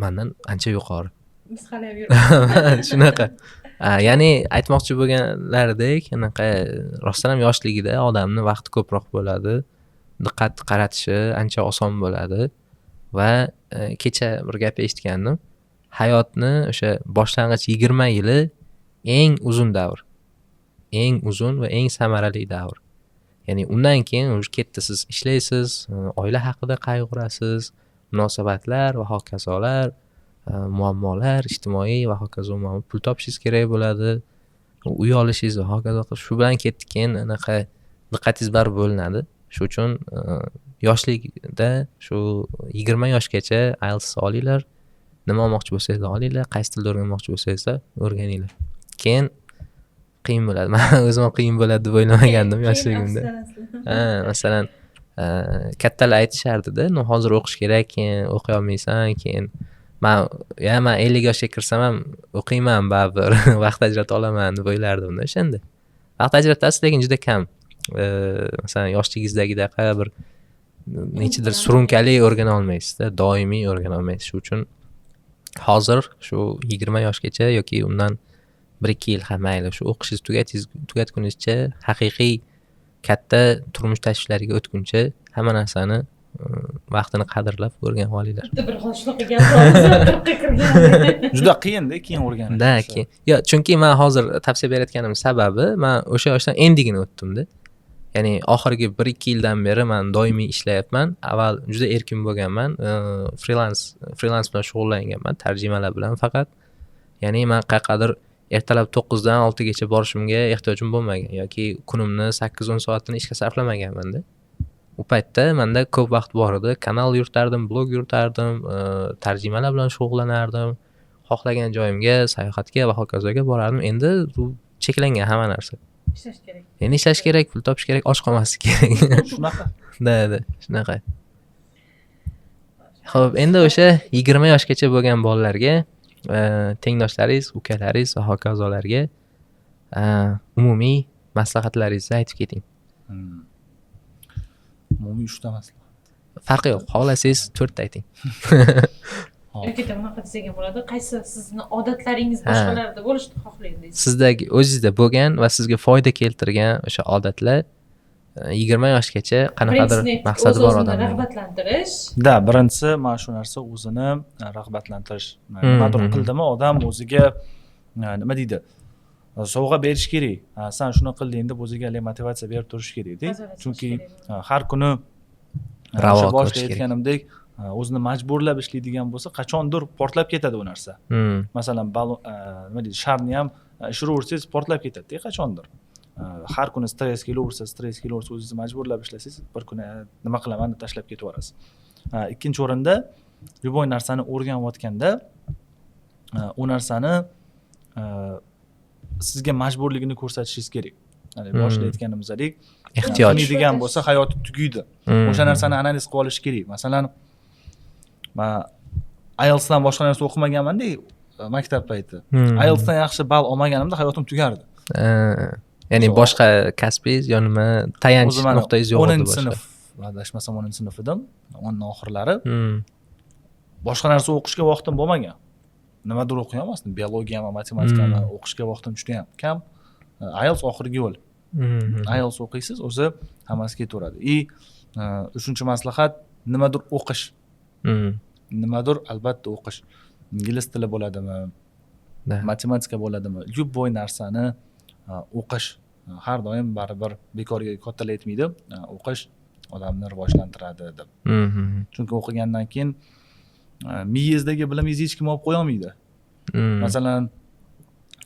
mendan ancha yuqori. Misqalab yuribsiz. Shunaqa. Ya'ni aytmoqchi bo'lganlaridek, anaqa rostdan ham yoshligida odamni vaqti ko'proq bo'ladi, diqqat qaratishi ancha oson bo'ladi va kecha bir gap eshitgandim. Hayotni o'sha boshlang'ich 20 yili eng uzun davr. Eng uzun va eng samarali davr. Ya'ni undan keyin o'sha ketdi, siz ishlaysiz, oila haqida qayg'urasiz, munosabatlar va hokazolar, muammolar, ijtimoiy va hokazo, pul topishingiz kerak bo'ladi, uy olishingiz va hokazo. Shu bilan ketdi, keyin anaqa diqqatingiz bari bo'linadi. Shu uchun yoshlikda shu 20 yoshgacha IELTS olinglar, nima olmoqchi bo'lsangiz olinglar, qaysi tilda o'rganmoqchi bo'lsangiz o'rganinglar. Keyin qiyin bo'ladi. Men o'zim qiyin bo'ladi deb o'ylamagandim yoshligimda. Masalan, kattalar aytishardi-da, hozir o'qish kerak, keyin o'qiy olmaysan, keyin men 50 yoshga kirsam ham o'qiyman baribir, vaqt ajrata olaman deb o'ylardim-da o'shanda. Vaqt ajratasiz, lekin juda kam. Masalan, yoshligingizdagidek bir nechidir surunkali o'rgana olmaysiz-da, doimiy o'rgana olmaysiz. Shu uchun hozir shu 20 yoshgacha yoki undan 1-2 yil ham mayli, shu o'qishingizni tugatgunizcha, haqiqiy katta turmush tashvishlariga o'tguncha hamma narsani vaqtini qadrlab o'rganib olinglar. Bir shunaqa gaplarni kirgan. Juda qiyin-da keyin o'rganish. Da, keyin. Chunki men hozir tavsiya berayotganim sababi, men o'sha yoshdan endigina o'tdim-da. Ya'ni oxirgi 1-2 yildan beri men doimiy ishlayapman. Avval juda erkin bo'lganman, freelance bilan shug'ullanganman, tarjimalar bilan faqat. Ya'ni men qayerqadir ertalab 9 dan 6 gacha borishimga ehtiyojim bo'lmagan yoki kunimni 8-10 soatini ishga sarflamaganman-da. U paytda menda ko'p vaqt bor edi, kanal yuritardim, blog yuritardim, tarjimalar bilan shug'ullanardim, xohlagan joyimga, sayohatga va hokazoga borardim. Endi bu cheklangan hamma narsa. Ishlash kerak. Endi ishlash kerak, pul topish kerak, och qolmaslik kerak. Shunaqa. Da, shunaqa. Xo'p, endi o'sha 20 yoshgacha bo'lgan bolalarga, tengdoshlaringiz, ukalaringiz va hokazolarga umumiy maslahatlaringizni aytib keting. Umumiy 3 ta maslahat. Farqi yo'q, xohlasangiz 4 ta ayting. Yoki bunaqa desak bo'ladi, qaysi sizni odatlaringiz boshqalarda bo'lishni xohlaysiz? Sizdagi o'zingizda bo'lgan va sizga foyda keltirgan o'sha odatlar 20 yoshgacha qanaqadir maqsadi bor odamlar. Rag'batlantirish. Da, birinchisi mana shu narsa o'zini rag'batlantirish. Nimadir qildimi, odam o'ziga nima deydi? Sovg'a berish kerak. Sen shuni qilding deb o'ziga motivatsiya berib turish kerak-da. Chunki har kuni ravo boshida aytganimdek, o'zini majburlab ishlaydigan bo'lsa, qachondir portlab ketadi u narsa. Masalan, nima deydi, sharni ham ishiraversangiz portlab ketadi-da qachondir. Har kuni stress kelaversa, o'zingizni majburlab ishlasangiz, bir kuni nima qilaman deb tashlab ketaverasiz. Ikkinchi o'rinda, любой narsani o'rganayotganda u narsani sizga majburligini ko'rsatishingiz kerak. Ya'ni boshida aytganimizdek, ehtiyoj degan bo'lsa hayoti tugaydi. O'sha narsani analiz qilib olish kerak. Masalan, men IELTSdan boshqa narsa o'qimaganman-da maktab payti. IELTSdan yaxshi ball olmaganimda hayotim tugardi. Ya'ni boshqa kasbingiz yo nima tayanch nuqtangiz yo'q edi boshqa. 10-sinf, adashmasam 10-sinf edim, 10 oxirlari. Boshqa narsa o'qishga vaqtim bo'lmagan. Nimadir o'qiy olmasdim, biologiyami, matematikami o'qishga vaqtim juda ham kam. IELTS oxirgi yo'l. IELTS o'qiysiz, o'zi hammasi ketaveradi. Uchinchi maslahat, nimadir o'qish. Nimadir albatta o'qish. Ingliz tili bo'ladimi, matematika bo'ladimi, любой narsani o'qish har doim baribir bekorga kattalar aytmaydi, o'qish odamni rivojlantiradi deb. Chunki o'qigandan keyin miyangizdagi bilimni hech kim olib qo'ya olmaydi. Masalan,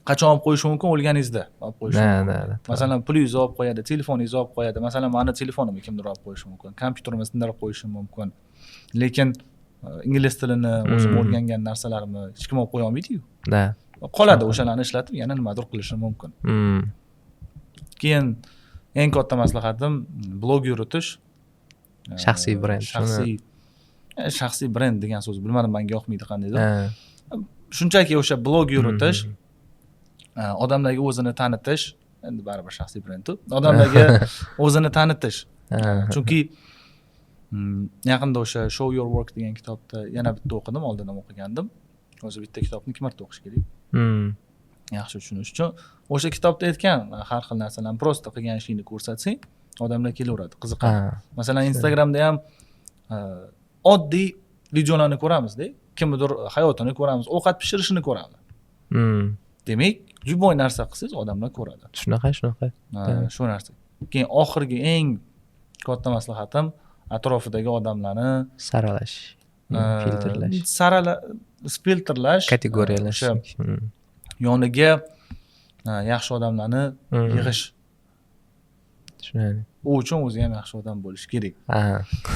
qachon olib qo'yishi mumkin? O'lganingizda olib qo'yishi mumkin. Da. Masalan, pulingizni olib qo'yadi, telefoningizni olib qo'yadi. Masalan, meni telefonimni kimdir olib qo'yishi mumkin. Kompyuterimni sindirib qo'yishi mumkin. Lekin ingliz tilini o'zim o'rgangan narsalarimni hech kim olib qo'ya olmaydi-ku. Da. Qoladi o'shalarni ishlatib yana nimadir qilishi mumkin. Keyin eng katta maslahatim blog yuritish. Shaxsiy brend. Shaxsiy brend degan so'z bilmadim, menga yoqmaydi qandaydir. Shunchaki o'sha blog yuritish, odamlarga o'zini tanitish, endi baribir shaxsiy brend-ku. Odamlarga o'zini tanitish. Chunki yaqinda o'sha Show Your Work degan kitobda yana bitta o'qidim, oldin ham o'qigandim. O'zi bitta kitobni 2 marta o'qish kerak. Yaxshi tushunish uchun o'sha kitobda aytgan har xil narsalarni prosta qilgan ishingni ko'rsatsang, odamlar kelaveradi, qiziqadi. Masalan, Instagramda ham oddiy videolarni ko'ramizda, kimdir hayotini ko'ramiz, ovqat pishirishini ko'ramiz. Demak, juboy narsa qilsangiz odamlar ko'radi. Shunaqa. Shu narsa. Keyin oxirgi eng katta maslahatim atrofidagi odamlarni saralash, filtrlash, kategoriyalash. Yoniga yaxshi odamlarni yig'ish. Tushunadi. U uchun o'zi ham yaxshi odam bo'lish kerak.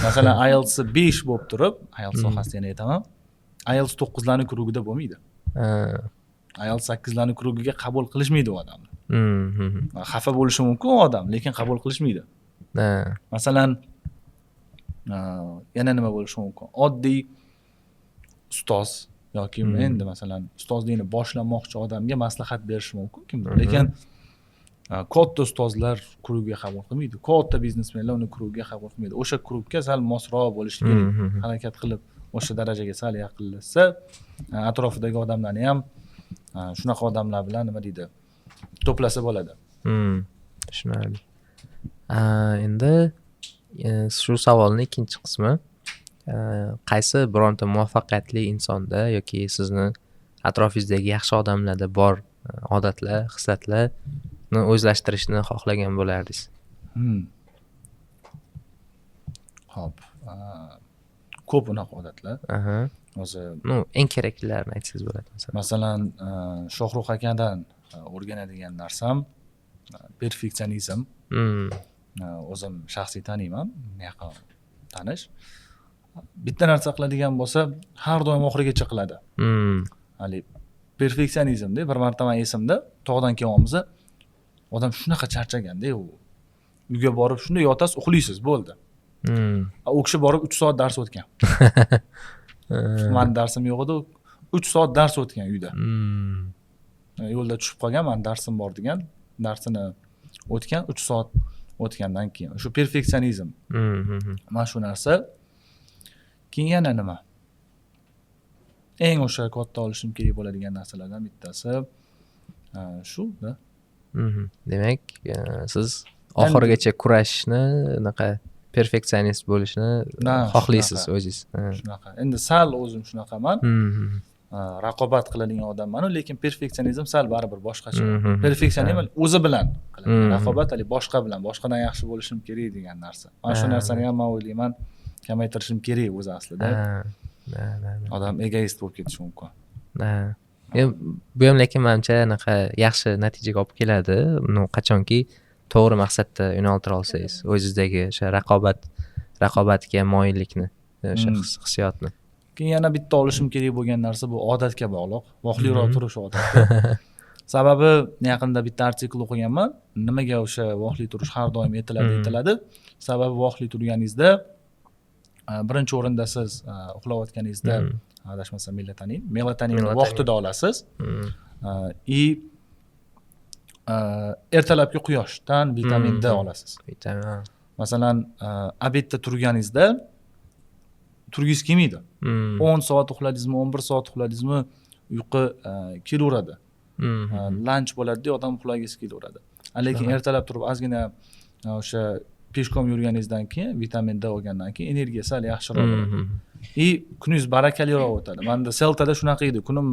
Masalan, IELTS 5 bo'lib turib, IELTS sohasida yana aytaman, IELTS 9 larning krugida bo'lmaydi. IELTS 8 larning krugiga qabul qilishmaydi u odamni. Xafa bo'lishi mumkin odam, lekin qabul qilishmaydi. Masalan, yana nima bo'lishi mumkin? Oddiy ustoz yoki endi masalan ustozlikni boshlamoqchi odamga maslahat berish mumkin kimdir. Lekin katta ustozlar krugiga qabul qilmaydi. Katta biznesmenlar uni krugiga qabul qilmaydi. O'sha krugga sal mosroq bo'lish kerak. Harakat qilib o'sha darajaga sal yaqinlashsa, atrofidagi odamlarni ham shunaqa odamlar bilan nima deydi, to'plasa bo'ladi. Tushunarli. Endi shu savolning ikkinchi qismi, qaysi bironta muvaffaqiyatli insonda yoki sizni atrofingizdagi yaxshi odamlarda bor odatlar, xislatlarni o'zlashtirishni xohlagan bo'lardingiz? Xo'p. Ko'p unaqa odatlar. O'zi eng keraklilarini aytsangiz bo'ladi masalan. Masalan, Shohrux akadan o'rganadigan narsam perfeksionizm. O'zim shaxsiy taniyman, yaqin tanish. Bitta narsa qiladigan bo'lsa, har doim oxirigacha qiladi. Hali perfeksionizmda bir marta men esimda tog'dan kelyapmiz. Odam shunaqa charchaganda, u uyga borib shunday yotasiz, uxlaysiz, bo'ldi. U kishi borib 3 soat dars o'tgan. Men darsim yo'q edi, 3 soat dars o'tgan uyda. Yo'lda tushib qolgan, men darsim bor degan, darsini o'tgan, 3 soat o'tgandan keyin. Shu perfeksionizm. Mana shu narsa. Keyin yana nima? Eng o'sha katta olishim kerak bo'ladigan narsalardan bittasi shu-da. Demak, siz oxirigacha kurashishni, unaqa perfeksionist bo'lishni xohlaysiz o'zingiz. Shunaqa. Endi sal o'zim shunaqaman. Raqobat qiladigan odamman, lekin perfeksionizm sal baribir boshqacha. Perfeksionizm o'zi bilan qiladi. Raqobat hali boshqa bilan, boshqadan yaxshi bo'lishim kerak degan narsa. Mana shu narsani ham men o'ylayman, kamaytirishim kerak o'zi aslida. Odam egoist bo'lib ketishi mumkin. Bu ham lekin menimcha anaqa yaxshi natijaga olib keladi. Uni qachonki to'g'ri maqsadda yo'naltira olsangiz, o'zingizdagi o'sha raqobatga moyillikni, o'sha hissiyotni. Keyin yana bitta olishim kerak bo'lgan narsa bu odatga bog'liq. Vohliroq turish odati. Sababi yaqinda bitta artikl o'qiganman. Nimaga o'sha vohli turish har doim aytiladi? Sababi vohli turganingizda birinchi o'rinda siz uxlayotganingizda adashmasam melatoninni vaqtida olasiz. Ertalabki quyoshdan vitamin D olasiz. Masalan, obedda turganingizda turgingiz kelmaydi. 10 soat uxladingizmi, 11 soat uxladingizmi, uyqu kelaveradi. Lunch bo'ladi-da, odam uxlagisi kelaveradi. Lekin ertalab turib ozgina o'sha peshkom yurganingizdan keyin, vitamin D olgandan keyin energiya sal yaxshiroq bo'ladi. Kuningiz barakaliroq o'tadi. Menda Seltada shunaqa edi. Kunim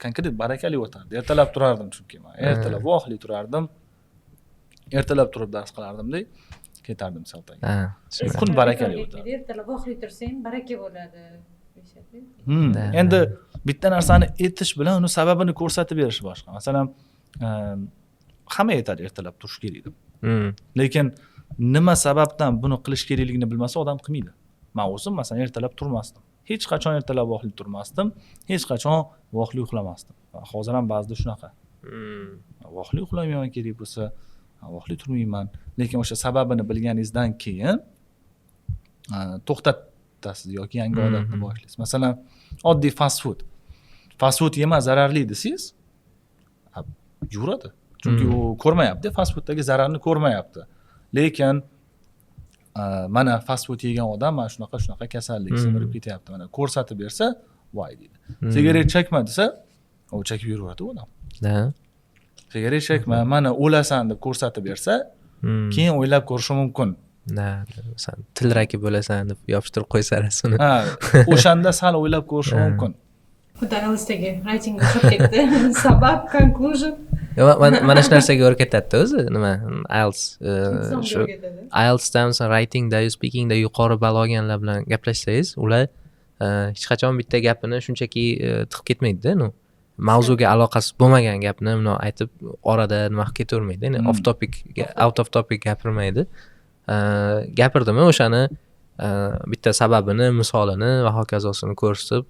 konkret barakali o'tardi. Ertalab turardim chunki men. Ertalab vohli turardim. Ertalab turib dars qilardim-da, ketardim Seltaga. Kun barakali o'tadi. Ertalab vohli tursang, baraka bo'ladi. Endi bitta narsani aytish bilan uni sababini ko'rsatib berish boshqa. Masalan, hamma aytadi ertalab turish kerak deb. Hmm. Lekin nima sababdan buni qilish kerakligini bilmasa odam qilmaydi. Men o'zim masalan ertalab turmasdim. Hech qachon ertalab vaqtli turmasdim, hech qachon vaqtli uxlamasdim. Hozir ham ba'zida shunaqa. Vaqtli uxlamayman kerak bo'lsa, vaqtli turmayman. Lekin o'sha sababini bilganingizdan keyin to'xtatasiz yoki yangi odatni boshlaysiz. Masalan, oddiy fast food. Fast food yema zararli desangiz, yuradi. Chunki u ko'rmayapti, fast fooddagi zararni ko'rmayapti. Lekin mana fast food yegan odam mana shunaqa kasallik simirib ketyapti. Mana ko'rsatib bersa, voy deydi. Sigaret chekma desa, u chekib yuraveradi odam. Da. Sigaret chekma, mana o'lasan deb ko'rsatib bersa, keyin o'ylab ko'rishi mumkin. Da, sen tilraki bo'lasan deb yopishtirib qo'ysa rasmini. Ha, o'shanda sal o'ylab ko'rishi mumkin. Xuddi analistdagi writingga o'xshab ketdi. Sabab, conclusion. Mana shu narsaga o'rgatadi o'zi, nima? IELTS shu IELTSda masalan writingda, speakingda yuqori ball olganlar bilan gaplashsangiz, ular hech qachon bitta gapini shunchaki tiqib ketmaydi-da, mavzuga aloqasi bo'lmagan gapni buni aytib orada nima qilib ketavermaydi. Ya'ni out of topic gapirmaydi. Gapirdimi o'shani bitta sababini, misolini va hokazosini ko'rsatib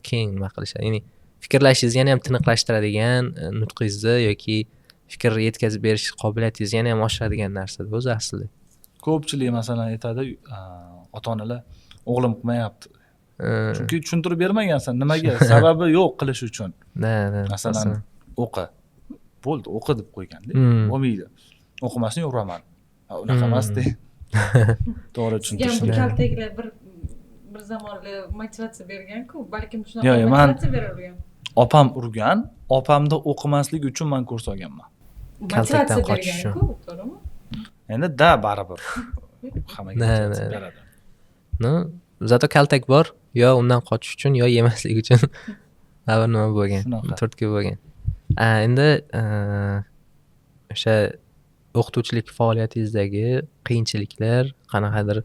keyin nima qilishadi. Ya'ni fikrlashingizni yana ham tiniqlashtiradigan nutqingizni yoki fikr yetkazib berish qobiliyatingizni yana ham oshiradigan narsa o'zi aslida. Ko'pchilik masalan aytadi, ota-onalar o'g'lim qilmayapti. Chunki tushuntirib bermagansan, nimaga? Sababi yo'q qilish uchun. Masalan, o'qi. Bo'ldi, o'qi deb qo'yganda, bo'lmaydi. O'qimasni uraman. Unaqa emasda. To'g'ri tushuntirishdi. Sizga kaltaklar bir zamonlar motivatsiya bergan-ku, balkim shunaqa motivatsiya beravergan. Opam urgan, opamda o'qimaslik uchun men kurs olganman. Motivatsiya bergan-ku, to'g'rimi? Endi baribir hammaga motivatsiya beradi. Zato kaltak bor, yo undan qochish uchun, yo yemaslik uchun. Baribir nima bo'lgan? Turtki bo'lgan. Endi o'sha o'qituvchilik faoliyatingizdagi qiyinchiliklar, qanaqadir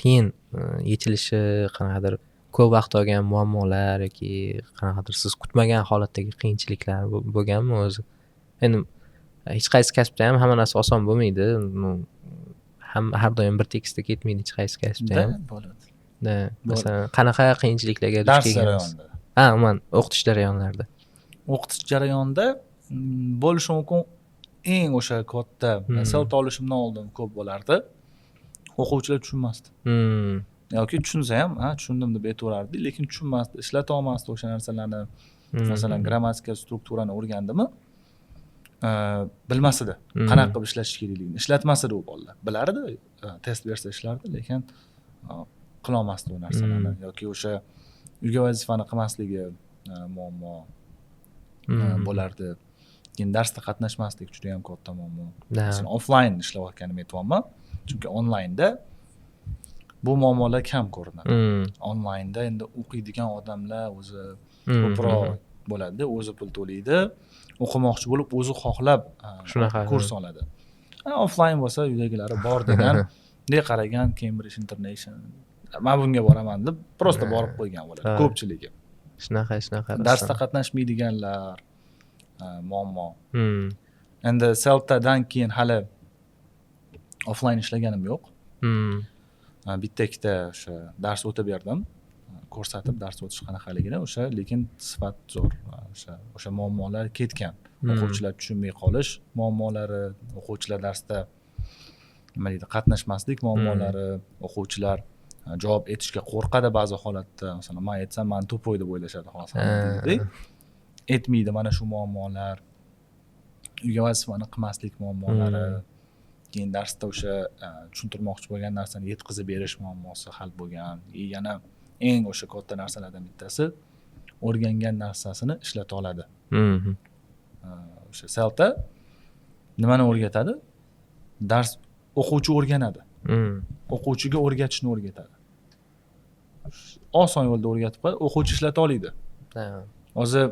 qiyin yechilishi, qanaqadir ko'p vaqt olgan muammolar yoki qanaqadir siz kutmagan holatdagi qiyinchiliklar bo'lganmi o'zi? Endi hech qaysi kasbda ham hamma narsa oson bo'lmaydi. Har doim bir tekisda ketmaydi hech qaysi kasbda ham. Bo'ladi. Masalan, qanaqa qiyinchiliklarga duch kelgansiz? Dars jarayonida. Umuman o'qitish jarayonlarida. O'qitish jarayonida bo'lishi mumkin eng o'sha katta self olishimdan oldin ko'p bo'lardi. O'quvchilar tushunmasdi. Yoki tushunsa ham, tushundim deb aytaverardi, lekin tushunmasdi, ishlata olmasdi o'sha narsalarni. Masalan, grammatikal strukturani o'rgandimi? Bilmas edi. Qanaqa qilib ishlash kerakligini. Ishlatmas edi u bolalar. Bilardi, test bersa ishlardi, lekin qila olmasdi u narsalarni. Yoki o'sha uyga vazifani qilmasligi muammo bo'lardi. Keyin darsda qatnashmaslik juda ham katta muammo. Masalan, offline ishlayotganimni aytyapman. Chunki onlaynda bu muammolar kam ko'rinadi. Onlaynda endi o'qiydigan odamlar o'zi ko'proq bo'ladi, o'zi pul to'laydi, o'qimoqchi bo'lib, o'zi xohlab kurs oladi. Offline bo'lsa uydagilari bor degan, qaragan Cambridge International. Men bunga boraman deb prosta borib qo'ygan bo'ladi ko'pchiligi. Shunaqa. Darsda qatnashmaydiganlar muammo. Endi Celtadan keyin hali offline ishlaganim yo'q. Bitta ikkita o'sha dars o'tib berdim. Ko'rsatib dars o'tish qanaqaligini o'sha, lekin sifat zo'r. O'sha muammolar ketgan. O'quvchilar tushunmay qolish muammolari, o'quvchilar darsda nima deydi, qatnashmaslik muammolari, o'quvchilar javob etishga qo'rqadi ba'zi holatda. Masalan, men aytsam, men to'poy deb o'ylashadi hozir. Etmaydi mana shu muammolar. Uyga vazifani qilmaslik muammolari. Keyin darsda o'sha tushuntirmoqchi bo'lgan narsani yetkazib berish muammosi hal bo'lgan. Yana eng o'sha katta narsalardan bittasi o'rgangan narsasini ishlata oladi. O'sha Celta nimani o'rgatadi? Dars o'quvchi o'rganadi. O'quvchiga o'rgatishni o'rgatadi. Oson yo'lda o'rgatib qo'yadi, o'quvchi ishlata oladi. Hozir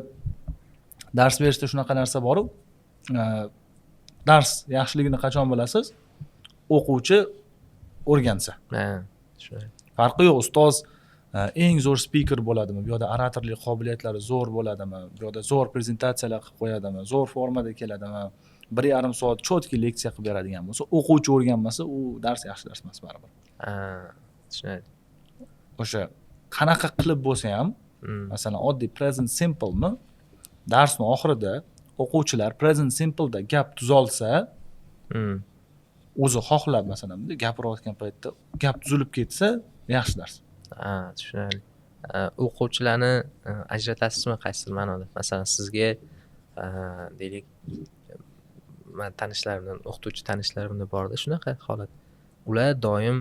dars berishda shunaqa narsa bor-ku. Dars yaxshiligini qachon bilasiz? O'quvchi o'rgansa. Shunday. Farqi yo'q, ustoz eng zo'r speaker bo'ladimi, bu yoqda oratorlik qobiliyatlari zo'r bo'ladimi, bu yoqda zo'r prezentatsiyalar qilib qo'yadimi, zo'r formada keladimi, 1,5 soat cho'tki leksiya qilib beradigan bo'lsa, o'quvchi o'rganmasa, u dars yaxshi dars emas baribir. Tushunadi. O'sha qanaqa qilib bo'lsa ham, masalan, oddiy present simplemi darsning oxirida o'quvchilar present simpleda gap tuzolsa, o'zi xohlab masalan gapirayotgan paytda gap tuzilib ketsa, yaxshi dars. Tushunadi. O'quvchilarni ajratasizmi qaysi ma'noda? Masalan, sizga deylik, men tanishlarimdan, o'qituvchi tanishlarimda borda shunaqa holat. Ular doim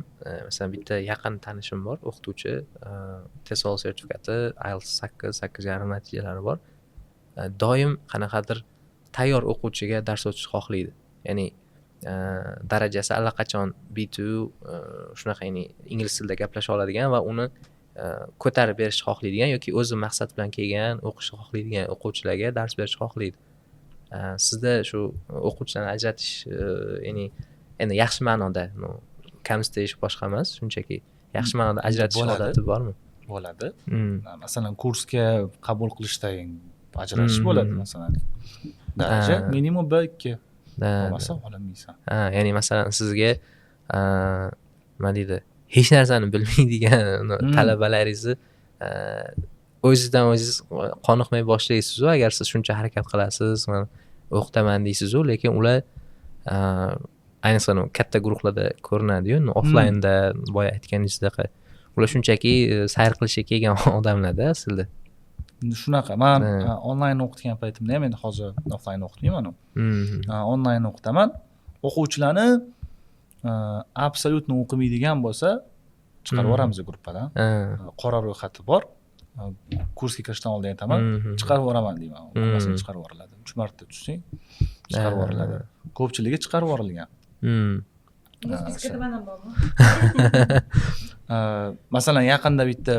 masalan bitta yaqin tanishim bor, o'qituvchi, TESOL sertifikati, IELTS 8, 8,5 natijalari bor. Doim qanaqadir tayyor o'quvchiga dars o'tish xohlaydi. Ya'ni darajasi allaqachon B2 shunaqa, ya'ni ingliz tilida gaplasha oladigan va uni ko'tarib berishni xohlaydigan yoki o'zi maqsad bilan kelgan, o'qishni xohlaydigan o'quvchilarga dars berishni xohlaydi. Sizda shu o'quvchilarni ajratish, ya'ni endi yaxshi ma'noda, kamsitish boshqa emas, shunchaki yaxshi ma'noda ajratish odati bormi? Bo'ladi. Masalan, kursga qabul qilishda ajratish bo'ladi, masalan. Daraja minimum B2. Bo'lmasa olmaysan. Ya'ni masalan sizga nima deydi, hech narsani bilmaydigan talabalaringizni o'zingizdan o'zingiz qoniqmay boshlaysiz-ku, agar siz shuncha harakat qilasiz, men o'qitaman deysiz-ku, lekin ular ayniqsa katta guruhlarda ko'rinadi-yu, offlaynda boya aytganingizdek, ular shunchaki sayr qilishga kelgan odamlarda aslida. Shunaqa. Men onlayn o'qitgan paytimda ham, endi hozir offlayn o'qitmayman. Onlayn o'qitaman. O'quvchilarni absolyutni o'qimaydigan bo'lsa, chiqarib yuboramiz gruppadan. Qora ro'yxati bor. Kursga kirishdan oldin aytaman, chiqarib yuboraman deyman. O'qimasini chiqarib yuboriladi. 3 marta tushsang, chiqarib yuboriladi. Ko'pchiligi chiqarib yuborilgan. O'zbekistonda ham bormi? Masalan, yaqinda bitta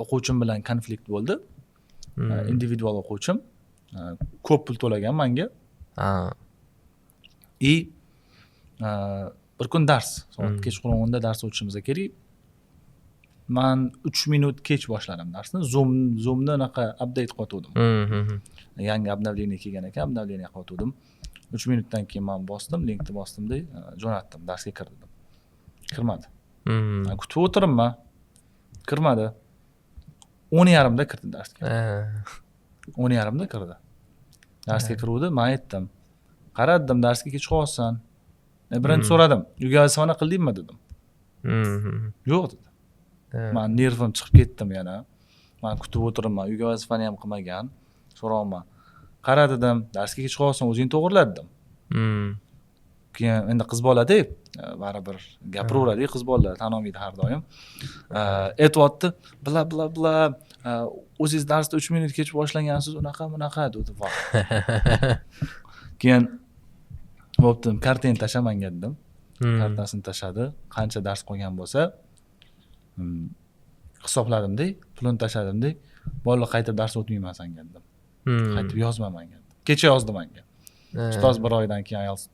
o'quvchim bilan konflikt bo'ldi. Individual o'quvchim ko'p pul to'lagan menga. Bir kun dars, soat kechqurun 10 da dars o'tishimiz kerak. Men 3 minut kech boshladim darsni. Zoomni anaqa update qilayotgandim. Yangi obnovleniya kelgan ekan, obnovleniya qilayotgandim. 3 minutdan keyin men bosdim, linkni bosdim-da, jo'natdim, darsga kirdim. Kirmadi. Men kutib o'tiribman. Kirmadi. 10:30 da kirdi darsga. 10:30 da kirdi. Darsga kiruvdi, men aytdim. Qaradim, darsga kech qolyapsan. Birinchi so'radim, uyga vazifani qildingmi dedim. Yo'q dedi. Men nervim chiqib ketdim yana. Men kutib o'tiribman, uyga vazifani ham qilmagan. So'rayman. Qara dedim, darsga kech qolyapsan, o'zing to'g'irla dedim. Keyin endi qiz bola-da, baribir gapiraveradi qiz bolalar, tanolmaydi har doim. Aytibdi, bla o'zingiz darsda 3 minut kech boshlagansiz, unaqa dedi. Keyin bo'ptim, kartani tasha menga dedim. Kartasini tashadi. Qancha dars qolgan bo'lsa, hisobladim-da, pulini tashladim-da, bolalar qaytib dars o'tmayman senga dedim. Qaytib yozma menga. Kecha yozdi menga. Ustoz 1 oydan keyin IELTS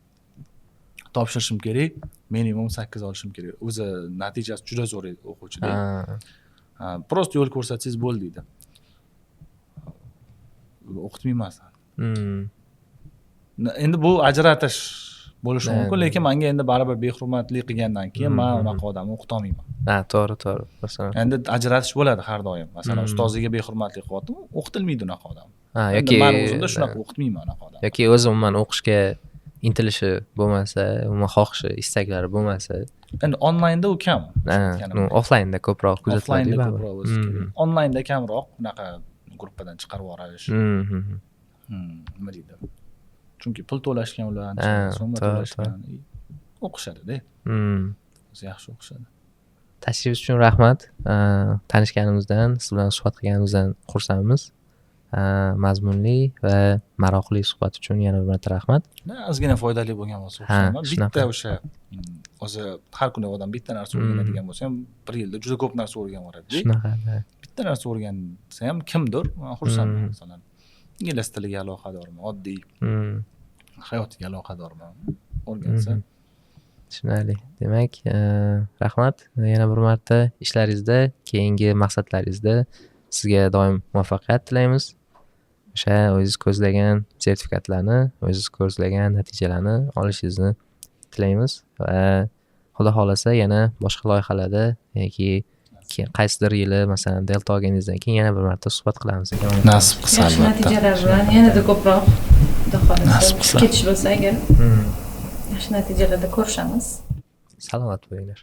topshirishim kerak, minimum 8 olishim kerak. O'zi natijasi juda zo'r o'quvchi-da. Prosta yo'l ko'rsatsangiz bo'ldi deydi. O'qitmayman sen. Endi bu ajratish bo'lishi mumkin, lekin menga endi baribir behurmatli qilgandan keyin men unaqa odamni o'qita olmayman. To'g'ri. Masalan, endi ajratish bo'ladi har doim. Masalan, ustoziga behurmatli qilyapti, o'qitilmaydi unaqa odam. Yoki men o'zimda shunaqa o'qitmayman unaqa odam. Yoki o'zi umuman o'qishga intilishi bo'lmasa, umuman xohishi, istaklari bo'lmasa, endi onlaynda u kam. Offlaynda ko'proq kuzatiladi. Onlaynda kamroq unaqa gruppadan chiqarib yuborish. Nima deydi? Chunki pul to'lashgan ular, so'mma to'lashgan. O'qishadi-da. O'zi yaxshi o'qishadi. Tashrifingiz uchun rahmat. Tanishganimizdan, siz bilan suhbat qilganimizdan xursandmiz. Mazmunli va maroqli suhbat uchun yana bir marta rahmat. Ozgina foydali bo'lgan bo'lsa xursandman. Bitta o'sha o'zi har kuni odam bitta narsa o'rganadigan bo'lsa ham 1 yilda juda ko'p narsa o'rganib Shunaqa. Bitta narsa o'rgansa ham kimdir, men xursandman. Masalan, ingliz tiliga aloqadorman, oddiy hayotga aloqadorman. O'rgansa Tushunarli. Demak, rahmat. Yana bir marta ishlaringizda, keyingi maqsadlaringizda sizga doim muvaffaqiyat tilaymiz. O'sha o'zingiz ko'zlagan sertifikatlarni, o'zingiz ko'zlagan natijalarni olishingizni tilaymiz va Xudo xolasa yana boshqa loyihalarda yoki qaysidir yili masalan Delta olganingizdan keyin yana bir marta suhbat qilamiz. Nasib qilsa Yaxshi albatta. natijalar bilan yanada ko'proq Xudo Nasib xolasa qilsa. ketish bo'lsa agar yaxshi natijalarda ko'rishamiz. Salomat bo'linglar.